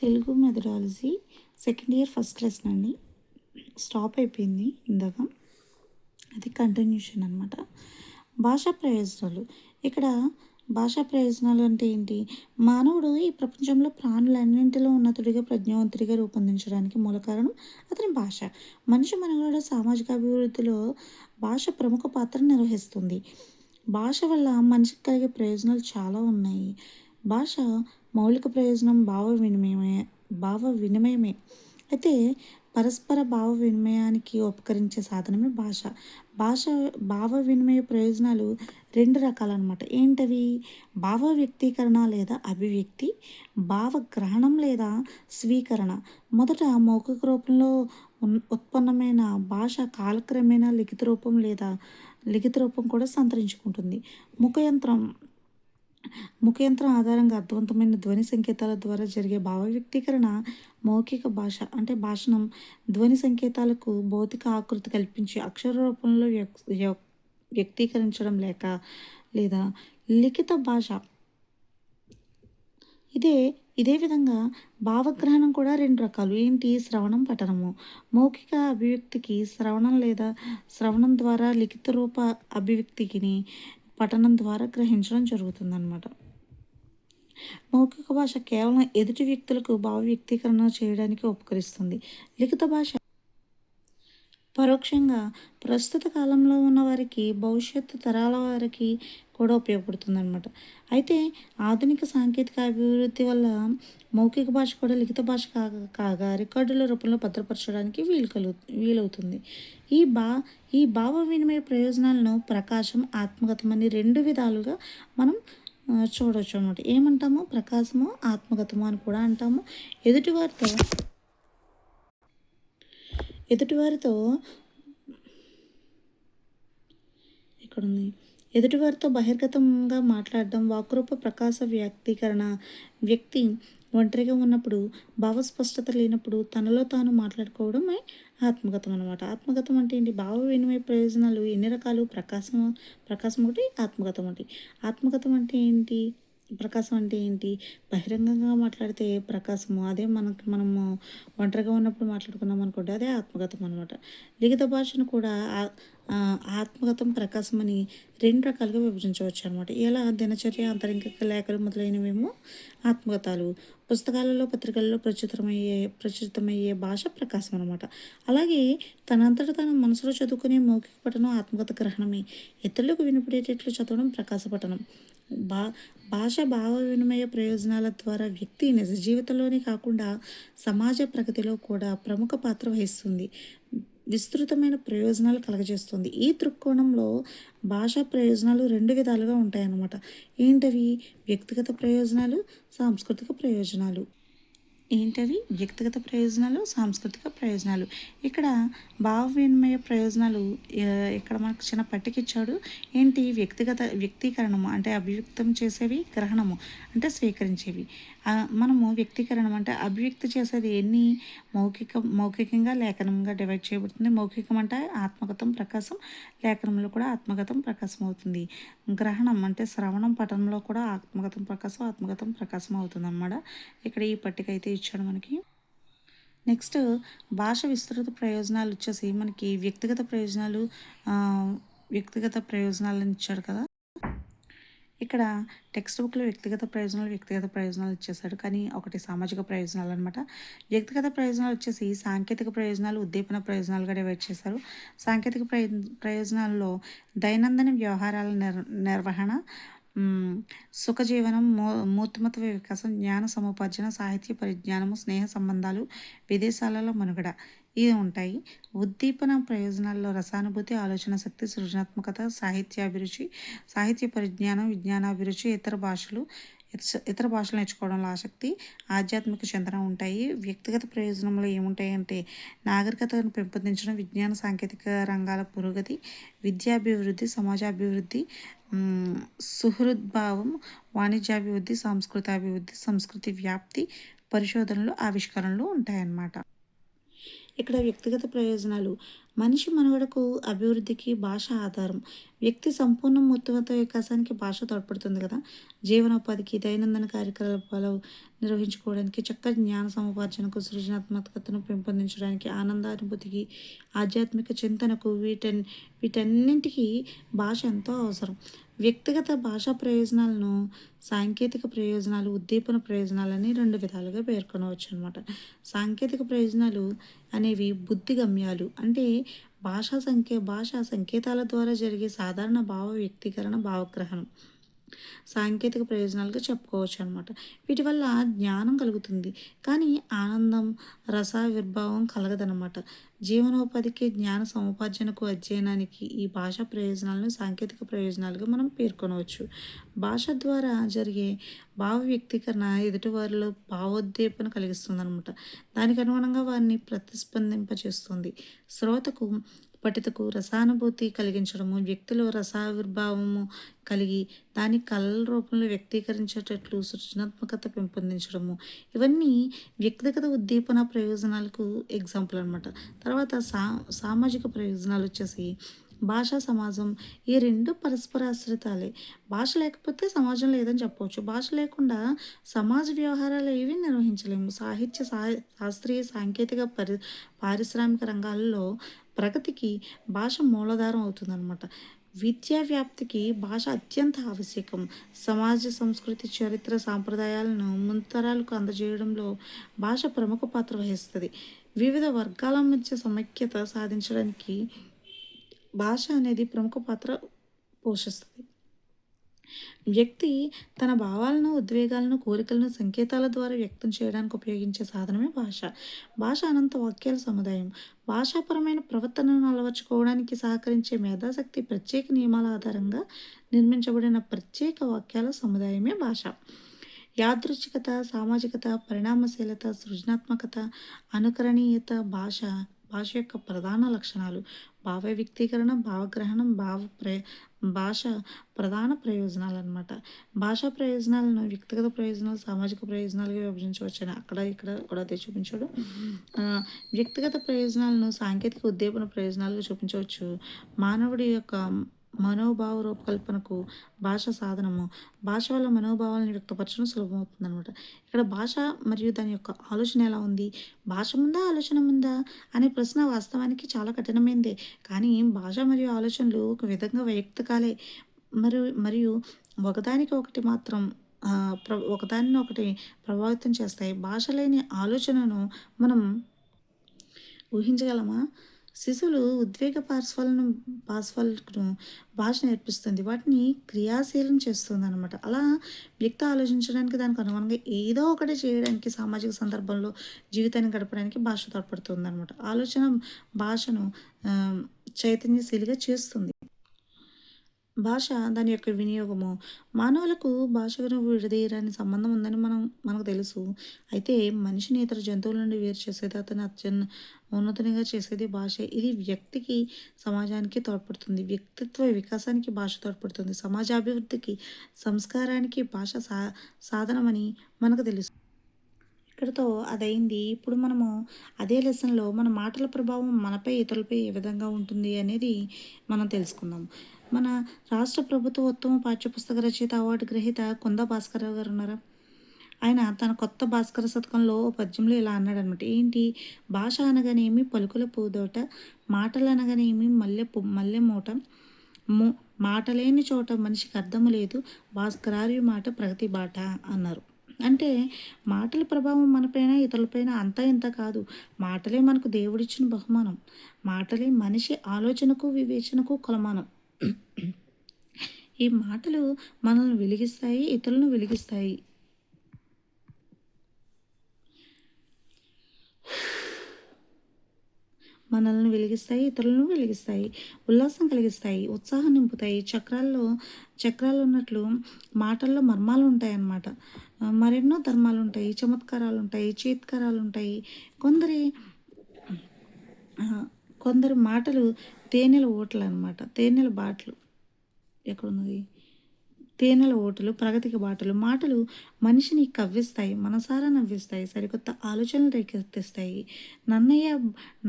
Telugu methodology second year first lesson అండి. Stop అయిపోయింది ఇందాక. అది కంటిన్యూషన్ అనమాట. భాషా ప్రయోజనాలు. ఇక్కడ భాషా ప్రయోజనాలు అంటే ఏంటి? మానవుడు ఈ ప్రపంచంలో ప్రాణులన్నింటిలో ఉన్నతుడిగా, ప్రజ్ఞావంతుడిగా రూపొందించడానికి మూల కారణం అతని భాష. మనిషి మనుగడ, సామాజిక అభివృద్ధిలో భాష ప్రముఖ పాత్ర నిర్వహిస్తుంది. భాష వల్ల మనిషికి కలిగే ప్రయోజనాలు చాలా ఉన్నాయి. భాష మౌలిక ప్రయోజనం భావ వినిమయమే. అయితే పరస్పర భావ వినిమయానికి ఉపకరించే సాధనమే భాష. భాష భావ వినిమయ ప్రయోజనాలు రెండు రకాలన్నమాట. ఏంటవి? భావ వ్యక్తీకరణ లేదా అభివ్యక్తి, భావగ్రహణం లేదా స్వీకరణ. మొదట మౌఖిక రూపంలో ఉత్పన్నమైన భాష కాలక్రమేణా లిఖిత రూపం కూడా సంతరించుకుంటుంది. ముఖయంత్రం ఆధారంగా అర్థవంతమైన ధ్వని సంకేతాల ద్వారా జరిగే భావ వ్యక్తీకరణ మౌఖిక భాష. అంటే భాషణం ధ్వని సంకేతాలకు భౌతిక ఆకృతి కల్పించి అక్షర రూపంలో వ్యక్తీకరించడం లేదా లిఖిత భాష. ఇదే విధంగా భావగ్రహణం కూడా రెండు రకాలు. ఏంటి? శ్రవణం, పఠనము. మౌఖిక అభివ్యక్తికి శ్రవణం ద్వారా లిఖిత రూప అభివ్యక్తిని పఠనం ద్వారా గ్రహించడం జరుగుతుందన్నమాట. మౌఖిక భాష కేవలం ఎదుటి వ్యక్తులకు భావ వ్యక్తీకరణ చేయడానికి ఉపకరిస్తుంది. లిఖిత భాష పరోక్షంగా ప్రస్తుత కాలంలో ఉన్న వారికి, భవిష్యత్తు తరాల వారికి కూడా ఉపయోగపడుతుందన్నమాట. అయితే ఆధునిక సాంకేతిక అభివృద్ధి వల్ల మౌఖిక భాష కూడా లిఖిత భాష కాగా రికార్డుల రూపంలో భద్రపరచడానికి వీలవుతుంది. ఈ భావ వినిమయ ప్రయోజనాలను ప్రకాశం, ఆత్మగతం అని రెండు విధాలుగా మనం చూడవచ్చు అన్నమాట. ఏమంటాము? ప్రకాశము, ఆత్మగతము అని కూడా అంటాము. ఎదుటివారితో ఎదుటివారితో బహిర్గతంగా మాట్లాడడం, వాక్రూప ప్రకాశ వ్యక్తీకరణ. వ్యక్తి ఒంటరిగా ఉన్నప్పుడు, భావస్పష్టత లేనప్పుడు తనలో తాను మాట్లాడుకోవడమే ఆత్మగతం అనమాట. ఆత్మగతం అంటే ఏంటి? భావ వినిమయ ప్రయోజనాలు ఎన్ని రకాలు? ప్రకాశం ఒకటి, ఆత్మగతం ఒకటి. ఆత్మగతం అంటే ఏంటి? ప్రకాశం అంటే ఏంటి? బహిరంగంగా మాట్లాడితే ప్రకాశము. అదే మనము ఒంటరిగా ఉన్నప్పుడు మాట్లాడుకున్నాం అనుకోండి, అదే ఆత్మగతం అనమాట. లిఖిత భాషను కూడా ఆత్మగతం, ప్రకాశం అని రెండు రకాలుగా విభజించవచ్చు అనమాట. ఎలా? దినచర్య, అంతరంగిక లేఖలు మొదలైనవేమో ఆత్మగతాలు. పుస్తకాలలో, పత్రికలలో ప్రచురితమయ్యే భాష ప్రకాశం అనమాట. అలాగే తనంతట తన మనసులో చదువుకునే మౌఖిక పఠనం ఆత్మగత గ్రహణమే. ఇతరులకు వినపడేటట్లు చదవడం ప్రకాశ పఠనం. భాష భావ వినిమయ ప్రయోజనాల ద్వారా వ్యక్తి నిజ జీవితంలోనే కాకుండా సమాజ ప్రగతిలో కూడా ప్రముఖ పాత్ర వహిస్తుంది. విస్తృతమైన ప్రయోజనాలు కలగజేస్తుంది. ఈ దృక్కోణంలో భాషా ప్రయోజనాలు రెండు విధాలుగా ఉంటాయన్నమాట. ఏంటవి? వ్యక్తిగత ప్రయోజనాలు, సాంస్కృతిక ప్రయోజనాలు. ఏంటవి? వ్యక్తిగత ప్రయోజనాలు, సాంస్కృతిక ప్రయోజనాలు. ఇక్కడ భావ వినిమయ ప్రయోజనాలు ఇక్కడ మనకు చిన్న పట్టికిచ్చాడు. ఏంటి? వ్యక్తీకరణము అంటే అభివ్యక్తం చేసేవి, గ్రహణము అంటే స్వీకరించేవి. మనము వ్యక్తీకరణం అంటే అభివ్యక్తి చేసేది ఎన్ని? మౌఖికంగా, లేఖనంగా డివైడ్ చేయబడుతుంది. మౌఖికం అంటే ఆత్మగతం, ప్రకాశం. లేఖనంలో కూడా ఆత్మగతం, ప్రకాశం అవుతుంది. గ్రహణం అంటే శ్రవణం, పఠనంలో కూడా ఆత్మగతం, ప్రకాశం అవుతుంది అన్నమాట. ఇక్కడ ఈ పట్టిక అయితే ఇచ్చాడు మనకి. నెక్స్ట్ భాష విస్తృత ప్రయోజనాలు వచ్చేసి మనకి వ్యక్తిగత ప్రయోజనాలను ఇచ్చాడు కదా. ఇక్కడ టెక్స్ట్ బుక్లో వ్యక్తిగత ప్రయోజనాలు ఇచ్చేసాడు. కానీ ఒకటి సామాజిక ప్రయోజనాలు అనమాట. వ్యక్తిగత ప్రయోజనాలు వచ్చేసి సాంకేతిక ప్రయోజనాలు, ఉద్దీపన ప్రయోజనాలుగా డివైడ్ చేశారు. సాంకేతిక ప్రయోజనాల్లో దైనందిన వ్యవహారాల నిర్వహణ, సుఖజీవనం, మూర్తిమత్వ వికాసం, జ్ఞాన సముపార్జన, సాహిత్య పరిజ్ఞానము, స్నేహ సంబంధాలు, విదేశాలలో మనుగడ ఇవి ఉంటాయి. ఉద్దీపన ప్రయోజనాల్లో రసానుభూతి, ఆలోచన శక్తి, సృజనాత్మకత, సాహిత్య పరిజ్ఞానం, విజ్ఞానాభిరుచి, ఇతర భాషలు నేర్చుకోవడంలో ఆసక్తి, ఆధ్యాత్మిక చింతన ఉంటాయి. వ్యక్తిగత ప్రయోజనంలో ఏముంటాయి అంటే నాగరికతను పెంపొందించడం, విజ్ఞాన సాంకేతిక రంగాల పురోగతి, విద్యాభివృద్ధి, సమాజాభివృద్ధి, సుహృద్భావం, వాణిజ్యాభివృద్ధి, సంస్కృతి వ్యాప్తి, పరిశోధనలు, ఆవిష్కరణలు ఉంటాయన్నమాట. ఇక్కడ వ్యక్తిగత ప్రయోజనాలు. మనిషి మనుగడకు, అభివృద్ధికి భాష ఆధారం. వ్యక్తి సంపూర్ణ మూర్తిమత్వ వికాసానికి భాష తోడ్పడుతుంది కదా! జీవనోపాధికి, దైనందిన కార్యకలాపాలు నిర్వహించుకోవడానికి, చక్కటి జ్ఞాన సముపార్జనకు, సృజనాత్మకతను పెంపొందించడానికి, ఆనందానుభూతికి, ఆధ్యాత్మిక చింతనకు వీటన్నింటికి భాష ఎంతో అవసరం. వ్యక్తిగత భాషా ప్రయోజనాలను సాంకేతిక ప్రయోజనాలు, ఉద్దీపన ప్రయోజనాలని 2 విధాలుగా పేర్కొనవచ్చు అనమాట. సాంకేతిక ప్రయోజనాలు అనేవి బుద్ధి గమ్యాలు. అంటే భాషా సంకేతాల ద్వారా జరిగే సాధారణ భావ వ్యక్తీకరణ, భావగ్రహణం సాంకేతిక ప్రయోజనాలుగా చెప్పుకోవచ్చు అనమాట. వీటి వల్ల జ్ఞానం కలుగుతుంది, కానీ ఆనందం, రసావిర్భావం కలగదనమాట. జీవనోపాధికి, జ్ఞాన సముపార్జనకు, అధ్యయనానికి ఈ భాషా ప్రయోజనాలను సాంకేతిక ప్రయోజనాలుగా మనం పేర్కొనవచ్చు. భాష ద్వారా జరిగే భావ వ్యక్తీకరణ ఎదుటివారిలో భావోద్దీపన కలిగిస్తుందనమాట. దానికి అనుగుణంగా వారిని ప్రతిస్పందింపచేస్తుంది. శ్రోతకు, పఠితకు రసానుభూతి కలిగించడము, వ్యక్తిలో రసావిర్భావము కలిగి దాన్ని కళల రూపంలో వ్యక్తీకరించేటట్లు సృజనాత్మకత పెంపొందించడము, ఇవన్నీ వ్యక్తిగత ఉద్దీపన ప్రయోజనాలకు ఎగ్జాంపుల్ అనమాట. తర్వాత సామాజిక ప్రయోజనాలు వచ్చేసి భాష, సమాజం, ఈ 2 పరస్పరాశ్రితాలే. భాష లేకపోతే సమాజం లేదని చెప్పవచ్చు. భాష లేకుండా సమాజ వ్యవహారాలు ఏవి నిర్వహించలేము. సాహిత్య, శాస్త్రీయ, సాంకేతిక, పారిశ్రామిక రంగాల్లో ప్రగతికి భాష మూలాధారం అవుతుందన్నమాట. విద్యా వ్యాప్తికి భాష అత్యంత ఆవశ్యకం. సమాజ, సంస్కృతి, చరిత్ర, సాంప్రదాయాలను ముంతరాలకు అందజేయడంలో భాష ప్రముఖ పాత్ర వహిస్తుంది. వివిధ వర్గాల మధ్య సమైక్యత సాధించడానికి భాష అనేది ప్రముఖ పాత్ర పోషిస్తుంది. వ్యక్తి తన భావాలను, ఉద్వేగాలను, కోరికలను సంకేతాల ద్వారా వ్యక్తం చేయడానికి ఉపయోగించే సాధనమే భాష. భాష అనంత వాక్యాల సముదాయం. భాషాపరమైన ప్రవర్తనను అలవర్చుకోవడానికి సహకరించే మేధాశక్తి, ప్రత్యేక నియమాల ఆధారంగా నిర్మించబడిన ప్రత్యేక వాక్యాల సముదాయమే భాష. యాదృచ్ఛికత, సామాజికత, పరిణామశీలత, సృజనాత్మకత, అనుకరణీయత భాష యొక్క ప్రధాన లక్షణాలు. భావ వ్యక్తీకరణ, భావగ్రహణం, భాష ప్రధాన ప్రయోజనాలు అనమాట. భాషా ప్రయోజనాలను వ్యక్తిగత ప్రయోజనాలు, సామాజిక ప్రయోజనాలుగా విభజించవచ్చు అని అక్కడ ఇక్కడ కూడా అదే చూపించాడు. వ్యక్తిగత ప్రయోజనాలను సాంకేతిక ఉద్దీపన ప్రయోజనాలుగా చూపించవచ్చు. మానవుడి యొక్క మనోభావ రూపకల్పనకు భాష సాధనము. భాష వల్ల మనోభావాలను వ్యక్తపరచడం సులభమవుతుంది అనమాట. ఇక్కడ భాష మరియు దాని యొక్క ఆలోచన ఎలా ఉంది, భాష ముందా, ఆలోచన ముందా అనే ప్రశ్న వాస్తవానికి చాలా కఠినమైనదే. కానీ భాష మరియు ఆలోచనలు ఒక విధంగా వైయక్తికాలే. మరియు ఒకదానికి ఒకటి మాత్రం ఒకదానిని ఒకటి ప్రభావితం చేస్తాయి. భాష లేని ఆలోచనను మనం ఊహించగలమా? శిశువులు ఉద్వేగ పార్శ్వాలకు భాష నేర్పిస్తుంది. వాటిని క్రియాశీలం చేస్తుంది అనమాట. అలా వ్యక్తి ఆలోచించడానికి, దానికి అనుగుణంగా ఏదో ఒకటి చేయడానికి, సామాజిక సందర్భంలో జీవితాన్ని గడపడానికి భాష తోడ్పడుతుంది అనమాట. ఆలోచన భాషను చైతన్యశీలిగా చేస్తుంది. భాష దాని యొక్క వినియోగము. మానవులకు భాషకు విడదీయరాని సంబంధం ఉందని మనకు తెలుసు. అయితే మనిషిని ఇతర జంతువుల నుండి వేరు చేసేది, అతను ఉన్నతంగా చేసేది భాషే. ఇది వ్యక్తికి, సమాజానికి తోడ్పడుతుంది. వ్యక్తిత్వ వికాసానికి భాష తోడ్పడుతుంది. సమాజాభివృద్ధికి, సంస్కారానికి భాష సాధనమని మనకు తెలుసు. ఇక్కడితో అదైంది. ఇప్పుడు మనము అదే లెసన్లో మన మాటల ప్రభావం మనపై, ఇతరులపై ఏ విధంగా ఉంటుంది అనేది మనం తెలుసుకుందాం. మన రాష్ట్ర ప్రభుత్వ ఉత్తమ పాఠ్యపుస్తక రచయిత అవార్డు గ్రహీత కొందా భాస్కరరావు గారు ఉన్నారా? ఆయన తన కొత్త భాస్కర శతకంలో పద్యంలో ఇలా అన్నాడనమాట. ఏంటి? భాష అనగానేమి పలుకుల పూదోట, మాటలు అనగానేమి మల్లె మూట, మాటలేని చోట మనిషికి అర్థము లేదు, భాస్కరార్యు మాట ప్రగతి బాట అన్నారు. అంటే మాటల ప్రభావం మనపైన, ఇతరులపైన అంతా ఇంత కాదు. మాటలే మనకు దేవుడిచ్చిన బహుమానం. మాటలే మనిషి ఆలోచనకు, వివేచనకు కొలమానం. ఈ మాటలు మనల్ని వెలిగిస్తాయి, ఇతరులను వెలిగిస్తాయి. ఇతరులను వెలిగిస్తాయి. ఉల్లాసం కలిగిస్తాయి, ఉత్సాహం నింపుతాయి. చక్రాలు ఉన్నట్లు మాటల్లో మర్మాలు ఉంటాయి అన్నమాట. మరెన్నో ధర్మాలు ఉంటాయి, చమత్కారాలు ఉంటాయి, చీత్కారాలు ఉంటాయి. కొందరు మాటలు తేనెల ఓటలు అనమాట. తేనెల బాటలు ఎక్కడున్నది? తేనెల ఓటలు, ప్రగతికి బాటలు. మాటలు మనిషిని కవ్విస్తాయి, మనసారా నవ్విస్తాయి, సరికొత్త ఆలోచనలు రేకెత్తిస్తాయి. నన్నయ్య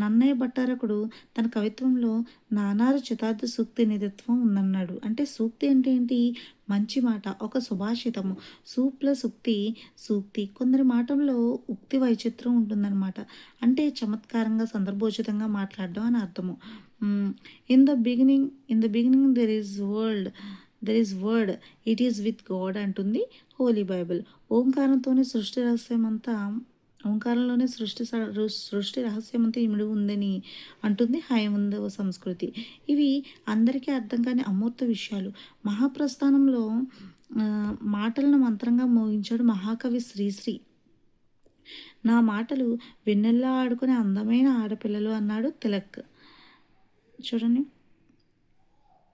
నన్నయ్య భట్టారకుడు తన కవిత్వంలో నానారు చితార్థ సూక్తి నిధిత్వం ఉందన్నాడు. అంటే సూక్తి అంటే ఏంటి? మంచి మాట, ఒక సుభాషితము. ప్లస్ ఉక్తి, సూక్తి. కొందరి మాటల్లో ఉక్తి వైచిత్రం ఉంటుందన్నమాట. అంటే చమత్కారంగా, సందర్భోచితంగా మాట్లాడడం అని అర్థము. In the beginning there is word it is with God అంటుంది హోలీ బైబిల్. ఓంకారంతోనే సృష్టి రహస్యమంతా ఓంకారంలోనే సృష్టి రహస్యమంతా ఇమిడి ఉందని అంటుంది హైందవ సంస్కృతి. ఇవి అందరికీ అర్థం కాని అమూర్త విషయాలు. మహాప్రస్థానంలో మాటలను మంత్రంగా మోగించాడు మహాకవి శ్రీశ్రీ. నా మాటలు వెన్నెల్లా ఆడుకునే అందమైన ఆడపిల్లలు అన్నాడు తిలక్. చూడండి,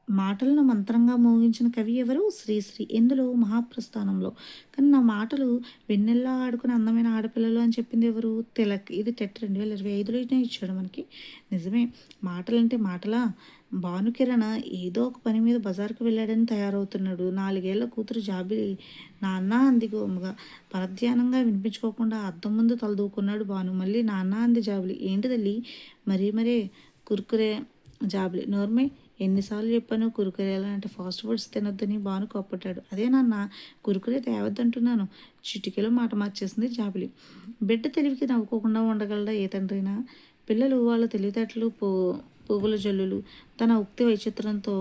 మాటలను మంత్రంగా మోగించిన కవి ఎవరు? శ్రీశ్రీ. ఎందులో? మహాప్రస్థానంలో. కానీ నా మాటలు వెన్నెల్లా ఆడుకుని అందమైన ఆడపిల్లలు అని చెప్పింది ఎవరు? తిలక్. ఇది టెట్ 2025లోనే ఇచ్చాడు మనకి. నిజమే, మాటలంటే మాటలా? భానుకిరణ ఏదో ఒక పని మీద బజార్కు వెళ్ళాడని తయారవుతున్నాడు. 4 ఏళ్ల కూతురు జాబిలి నాన్న అంది గోముగా. పరధ్యానంగా వినిపించుకోకుండా అద్దం ముందు తలదూకున్నాడు భాను. మళ్ళీ నాన్న అంది జాబిలి. ఏంటి తల్లి? మరే కుర్కురే. జాబిలి నోర్మే, ఎన్నిసార్లు చెప్పాను కురుకురే అలాంటి ఫాస్ట్ ఫుడ్స్ తినొద్దని. భాను కోప్పట్టాడు. అదే నాన్న, కురుకురే తేవద్దంటున్నాను. చిటికెలో మాట మార్చేసింది జాబిలి. బిడ్డ తెలివికి నవ్వుకోకుండా ఉండగలడా ఏ తండ్రైనా? పిల్లలు వాళ్ళ తెలివితేటలు పువ్వుల జల్లులు. తన ఉక్తి వైచిత్రంతో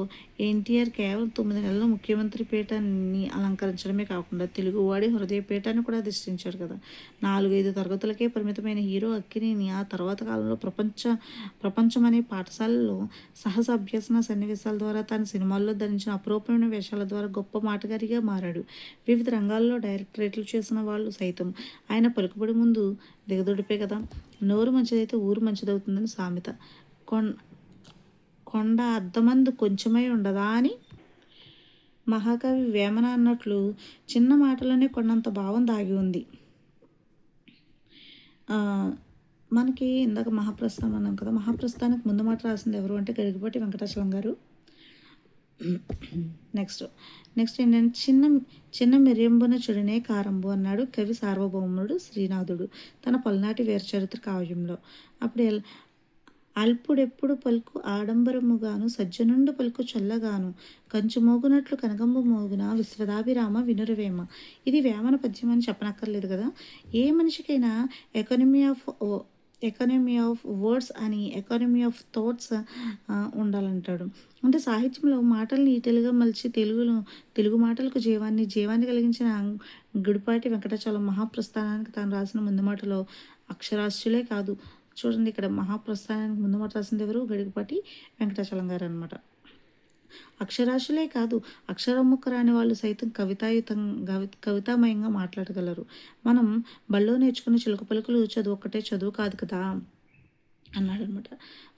ఎన్టీఆర్ కేవలం 9 నెలల ముఖ్యమంత్రి పీఠాన్ని అలంకరించడమే కాకుండా తెలుగువాడి హృదయ పీఠాన్ని కూడా అధిష్ఠించాడు కదా. 4-5 తరగతులకే పరిమితమైన హీరో అక్కినేని ఆ తర్వాత కాలంలో ప్రపంచం అనే పాఠశాలలో సహజ అభ్యసన సన్నివేశాల ద్వారా తన సినిమాల్లో ధరించిన అపురూపమైన వేషాల ద్వారా గొప్ప మాటగారిగా మారాడు. వివిధ రంగాల్లో డైరెక్టరేట్లు చేసిన వాళ్ళు సైతం ఆయన పలుకుబడి ముందు దిగదుడిపే కదా. నోరు మంచిదైతే ఊరు మంచిదవుతుందని సామెత. కొండ అద్దమందు కొంచెమై ఉండదా అని మహాకవి వేమన అన్నట్లు చిన్న మాటలోనే కొండంత భావం దాగి ఉంది. మనకి ఇందాక మహాప్రస్థానం అన్నాం కదా. మహాప్రస్థానానికి ముందు మాట రాసింది ఎవరు అంటే గరికపాటి వెంకటాచలం గారు. నెక్స్ట్ ఏంటంటే చిన్న మెరియంబున చుడినే కారంబు అన్నాడు కవి సార్వభౌముడు శ్రీనాథుడు తన పల్నాటి వీరచరిత్ర కావ్యంలో. అప్పుడు అల్పుడెప్పుడు పలుకు ఆడంబరముగాను, సజ్జనుండు పలుకు చల్లగాను, కంచు మోగునట్లు కనకంబు మోగున విశ్వదాభిరామ వినురవేమ. ఇది వేమన పద్యం అని చెప్పనక్కర్లేదు కదా. ఏ మనిషికైనా ఎకానమీ ఆఫ్ వర్డ్స్ అని ఎకానమీ ఆఫ్ థాట్స్ ఉండాలంటాడు. అంటే సాహిత్యంలో మాటల్ని ఈటెలుగా మలిచి తెలుగు మాటలకు జీవాన్ని కలిగించిన గుడిపాటి వెంకటాచలం మహాప్రస్థానానికి తాను రాసిన ముందు మాటలో అక్షరాస్యులే కాదు. చూడండి, ఇక్కడ మహాప్రస్థానానికి ముందు మాట రాసింది ఎవరు? గడికపాటి వెంకటాచలం గారు అనమాట. అక్షరాస్యులే కాదు, అక్షరముక్క రాని వాళ్ళు సైతం కవితామయంగా మాట్లాడగలరు. మనం బళ్ళో నేర్చుకునే చిలుక పలుకులు చదువు కాదు కదా అన్నాడనమాట.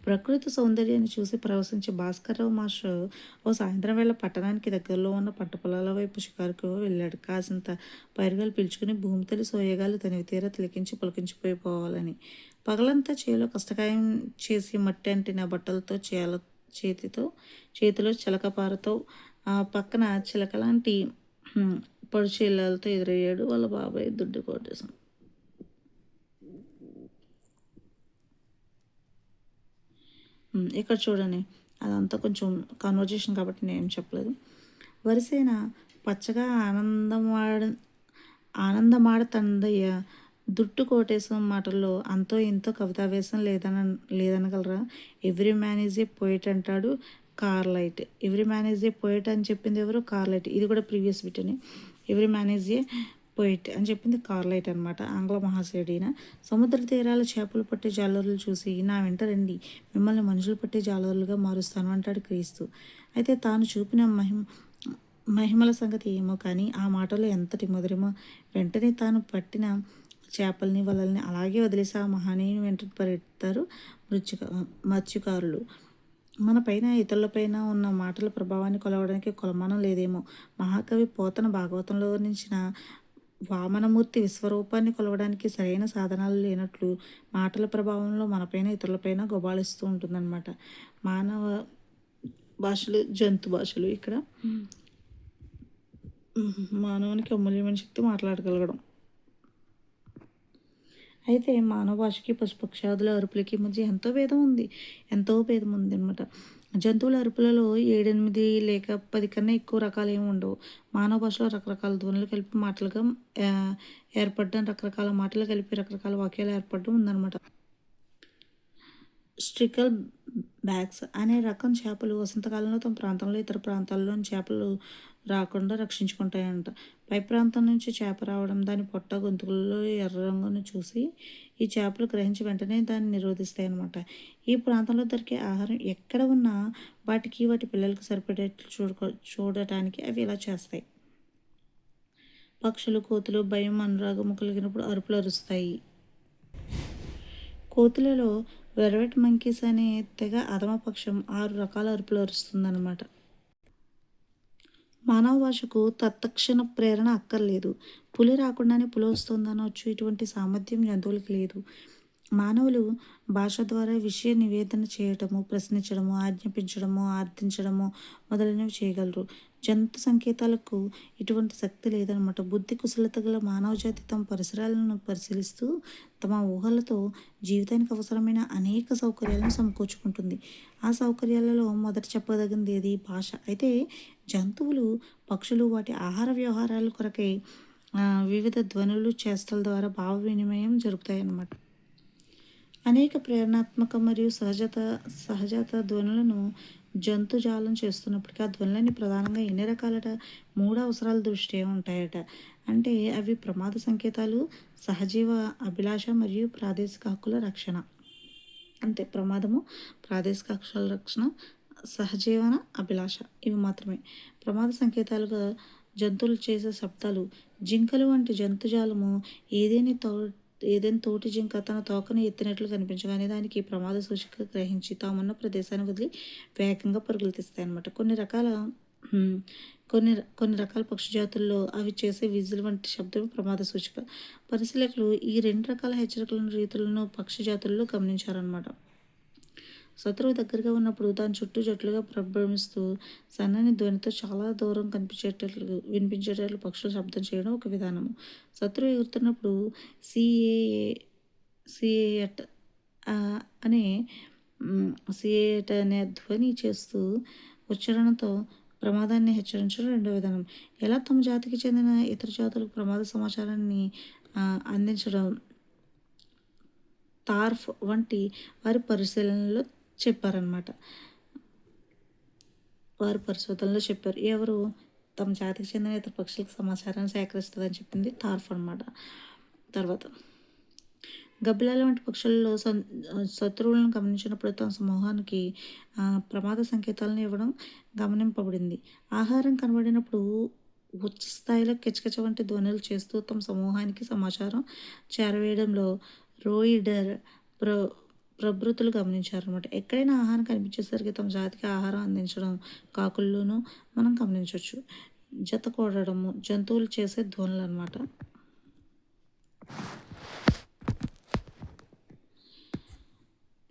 ప్రకృతి సౌందర్యాన్ని చూసి ప్రవశించే భాస్కర్రావు మాస్టర్ ఓ సాయంత్రం వేళ పట్టణానికి దగ్గరలో ఉన్న పంట పొలాల వైపు షికారుకు వెళ్ళాడు. కాసింత పైరుగాలు పిలుచుకుని భూమి తల్లి సోయగాలు తనివి తీరా తిలకించి పులకించిపోవాలని. పగలంతా చేలో కష్టకాయం చేసి మట్టి అంటిన బట్టలతో చేతిలో చిలకపారతో పక్కన చిలకలాంటి పడుచీలతో ఎదురయ్యాడు వాళ్ళ బాబాయ్ దుడ్డు కోటేశం. ఇక్కడ చూడండి, అదంతా కొంచెం కన్వర్జేషన్ కాబట్టి నేను ఏం చెప్పలేదు. వరిసేన పచ్చగా ఆనందమాడతందయ్య దుట్టు కోటేశం మాటల్లో అంతో ఇంతో కవితావేశం లేదనగలరా? Every man is a poet అంటాడు Carlyle. Every man is a poet అని చెప్పింది ఎవరు? కార్లైట్. ఇది కూడా ప్రీవియస్ బిట్ని. Every man is a poet అని చెప్పింది కార్లైట్ అనమాట, ఆంగ్ల మహాశయుడైన. సముద్ర తీరాల చేపలు పట్టే జాలరులు చూసి నా వెంట రండి, మిమ్మల్ని మనుషులు పట్టే జాలరులుగా మారుస్తాను అంటాడు క్రీస్తు. అయితే తాను చూపిన మహిమల సంగతి ఏమో కానీ ఆ మాటలో ఎంతటి మధురమో. వెంటనే తాను పట్టిన చేపల్ని వలల్ని అలాగే వదిలేసి ఆ మహనీయుని వెంట పరిగెడతారు మత్స్యకారులు. మన పైన ఇతరులపైన ఉన్న మాటల ప్రభావాన్ని కొలవడానికి కొలమానం లేదేమో. మహాకవి పోతన భాగవతంలో వర్ణించిన వామనమూర్తి విశ్వరూపాన్ని కొలవడానికి సరైన సాధనాలు లేనట్లు మాటల ప్రభావంలో మనపైన ఇతరులపైన గొబాళిస్తూ ఉంటుందన్నమాట. మానవ భాషలు, జంతు భాషలు. ఇక్కడ మానవునికి అమూల్యమైన శక్తి మాట్లాడగలగడం. అయితే మానవ భాషకి పశుపక్షాదుల అరుపులకి మధ్య ఎంతో భేదం ఉందనమాట. జంతువుల అరుపులలో 7, 8 లేక 10 కన్నా ఎక్కువ రకాలేమి ఉండవు. మానవ భాషలో రకరకాల ధ్వనులు కలిపి మాటలుగా ఆహ్, ఏర్పడడం, రకరకాల మాటలు కలిపి రకరకాల వాక్యాలు ఏర్పడడం ఉందనమాట. స్ట్రికల్ బ్యాగ్స్ అనే రకం చేపలు వసంతకాలంలో తమ ప్రాంతంలో ఇతర ప్రాంతాల్లోని చేపలు రాకుండా రక్షించుకుంటాయంట. పై ప్రాంతం నుంచి చేప రావడం, దాని పొట్ట, గొంతుకులలో ఎర్ర రంగును చూసి ఈ చేపలు గ్రహించి వెంటనే దాన్ని నిరోధిస్తాయన్నమాట. ఈ ప్రాంతంలో దొరికే ఆహారం ఎక్కడ ఉన్నా వాటికి, వాటి పిల్లలకు సరిపడేట్లు చూడటానికి అవి ఇలా చేస్తాయి. పక్షులు, కోతులు భయం, అనురాగము కలిగినప్పుడు అరుపులు అరుస్తాయి. కోతులలో వెల్వెట్ మంకీస్ అనే తెగ అధమపక్షం 6 రకాల అరుపులు అరుస్తుందన్నమాట. మానవ భాషకు తత్క్షణ ప్రేరణ అక్కర్లేదు. పులి రాకుండానే పులి వస్తుందనొచ్చు. ఇటువంటి సామర్థ్యం జంతువులకి లేదు. మానవులు భాష ద్వారా విషయ నివేదన చేయటము, ప్రశ్నించడము, ఆజ్ఞాపించడము, ఆర్థించడము మొదలైనవి చేయగలరు. జంతు సంకేతాలకు ఇటువంటి శక్తి లేదనమాట. బుద్ధి కుశలత గల మానవజాతి తమ పరిసరాలను పరిశీలిస్తూ తమ ఊహలతో జీవితానికి అవసరమైన అనేక సౌకర్యాలను సమకూర్చుకుంటుంది. ఆ సౌకర్యాలలో మొదట చెప్పదగింది ఏది? భాష. అయితే జంతువులు, పక్షులు వాటి ఆహార వ్యవహారాల కొరకై వివిధ ధ్వనులు, చేష్టల ద్వారా భావ వినిమయం జరుపుతాయన్నమాట. అనేక ప్రేరణాత్మక మరియు సహజత ధ్వనులను జంతుజాలం చేస్తున్నప్పటికీ ఆ ధ్వనులన్నీ ప్రధానంగా ఎన్ని రకాలట? 3 అవసరాల దృష్ట్యా ఉంటాయట. అంటే అవి ప్రమాద సంకేతాలు, సహజీవ అభిలాష మరియు ప్రాదేశిక హక్కుల రక్షణ. అంతే, ప్రమాదము, ప్రాదేశిక హక్కుల రక్షణ, సహజీవన అభిలాష ఇవి మాత్రమే. ప్రమాద సంకేతాలుగా జంతువులు చేసే శబ్దాలు. జింకలు వంటి జంతుజాలము ఏదైనా తోటి జింక తన తోకను ఎత్తినట్లు కనిపించగానే దానికి ప్రమాద సూచిక గ్రహించి తామున్న ప్రదేశాన్ని వదిలి వేగంగా పరుగులు తీస్తాయన్నమాట. కొన్ని రకాల పక్షి జాతుల్లో అవి చేసే విజిల్ వంటి శబ్దం ప్రమాద సూచిక. పరిశీలకులు ఈ 2 రకాల హెచ్చరికలను రీతులను పక్షి జాతుల్లో గమనించారన్నమాట. శత్రువు దగ్గరగా ఉన్నప్పుడు దాని చుట్టూ జట్లుగా పరిభ్రమిస్తూ సన్నని ధ్వనితో చాలా దూరం వినిపించేటట్లు పక్షులు శబ్దం చేయడం ఒక విధానము. శత్రువు ఎగురుతున్నప్పుడు సిఏఏ సిఏఎట్ అనే సిఏఎట్ అనే ధ్వని చేస్తూ ఉచ్చారణతో ప్రమాదాన్ని హెచ్చరించడం రెండో విధానం. ఎలా తమ జాతికి చెందిన ఇతర జాతులకు ప్రమాద సమాచారాన్ని అందించడం తార్ఫ్ వంటి వారి పరిశీలనలో చెప్పారనమాట. వారు పరిశోధనలో చెప్పారు. ఎవరు? తమ జాతికి చెందిన ఇతర పక్షులకు సమాచారాన్ని సేకరిస్తుందని చెప్పింది తార్ఫ్ అనమాట. తర్వాత గబ్బిలాల వంటి పక్షులలో శత్రువులను గమనించినప్పుడు తమ సమూహానికి ప్రమాద సంకేతాలను ఇవ్వడం గమనింపబడింది. ఆహారం కనబడినప్పుడు ఉచ్చ స్థాయిలో కిచకిచ వంటి ధ్వనులు చేస్తూ తమ సమూహానికి సమాచారం చేరవేయడంలో రోయిడర్ ప్రభృతులు గమనించారనమాట. ఎక్కడైనా ఆహారం కనిపించేసరికి తమ జాతికి ఆహారం అందించడం కాకుల్లోనూ మనం గమనించవచ్చు. జత కూడడము జంతువులు చేసే ధ్వనులు అనమాట.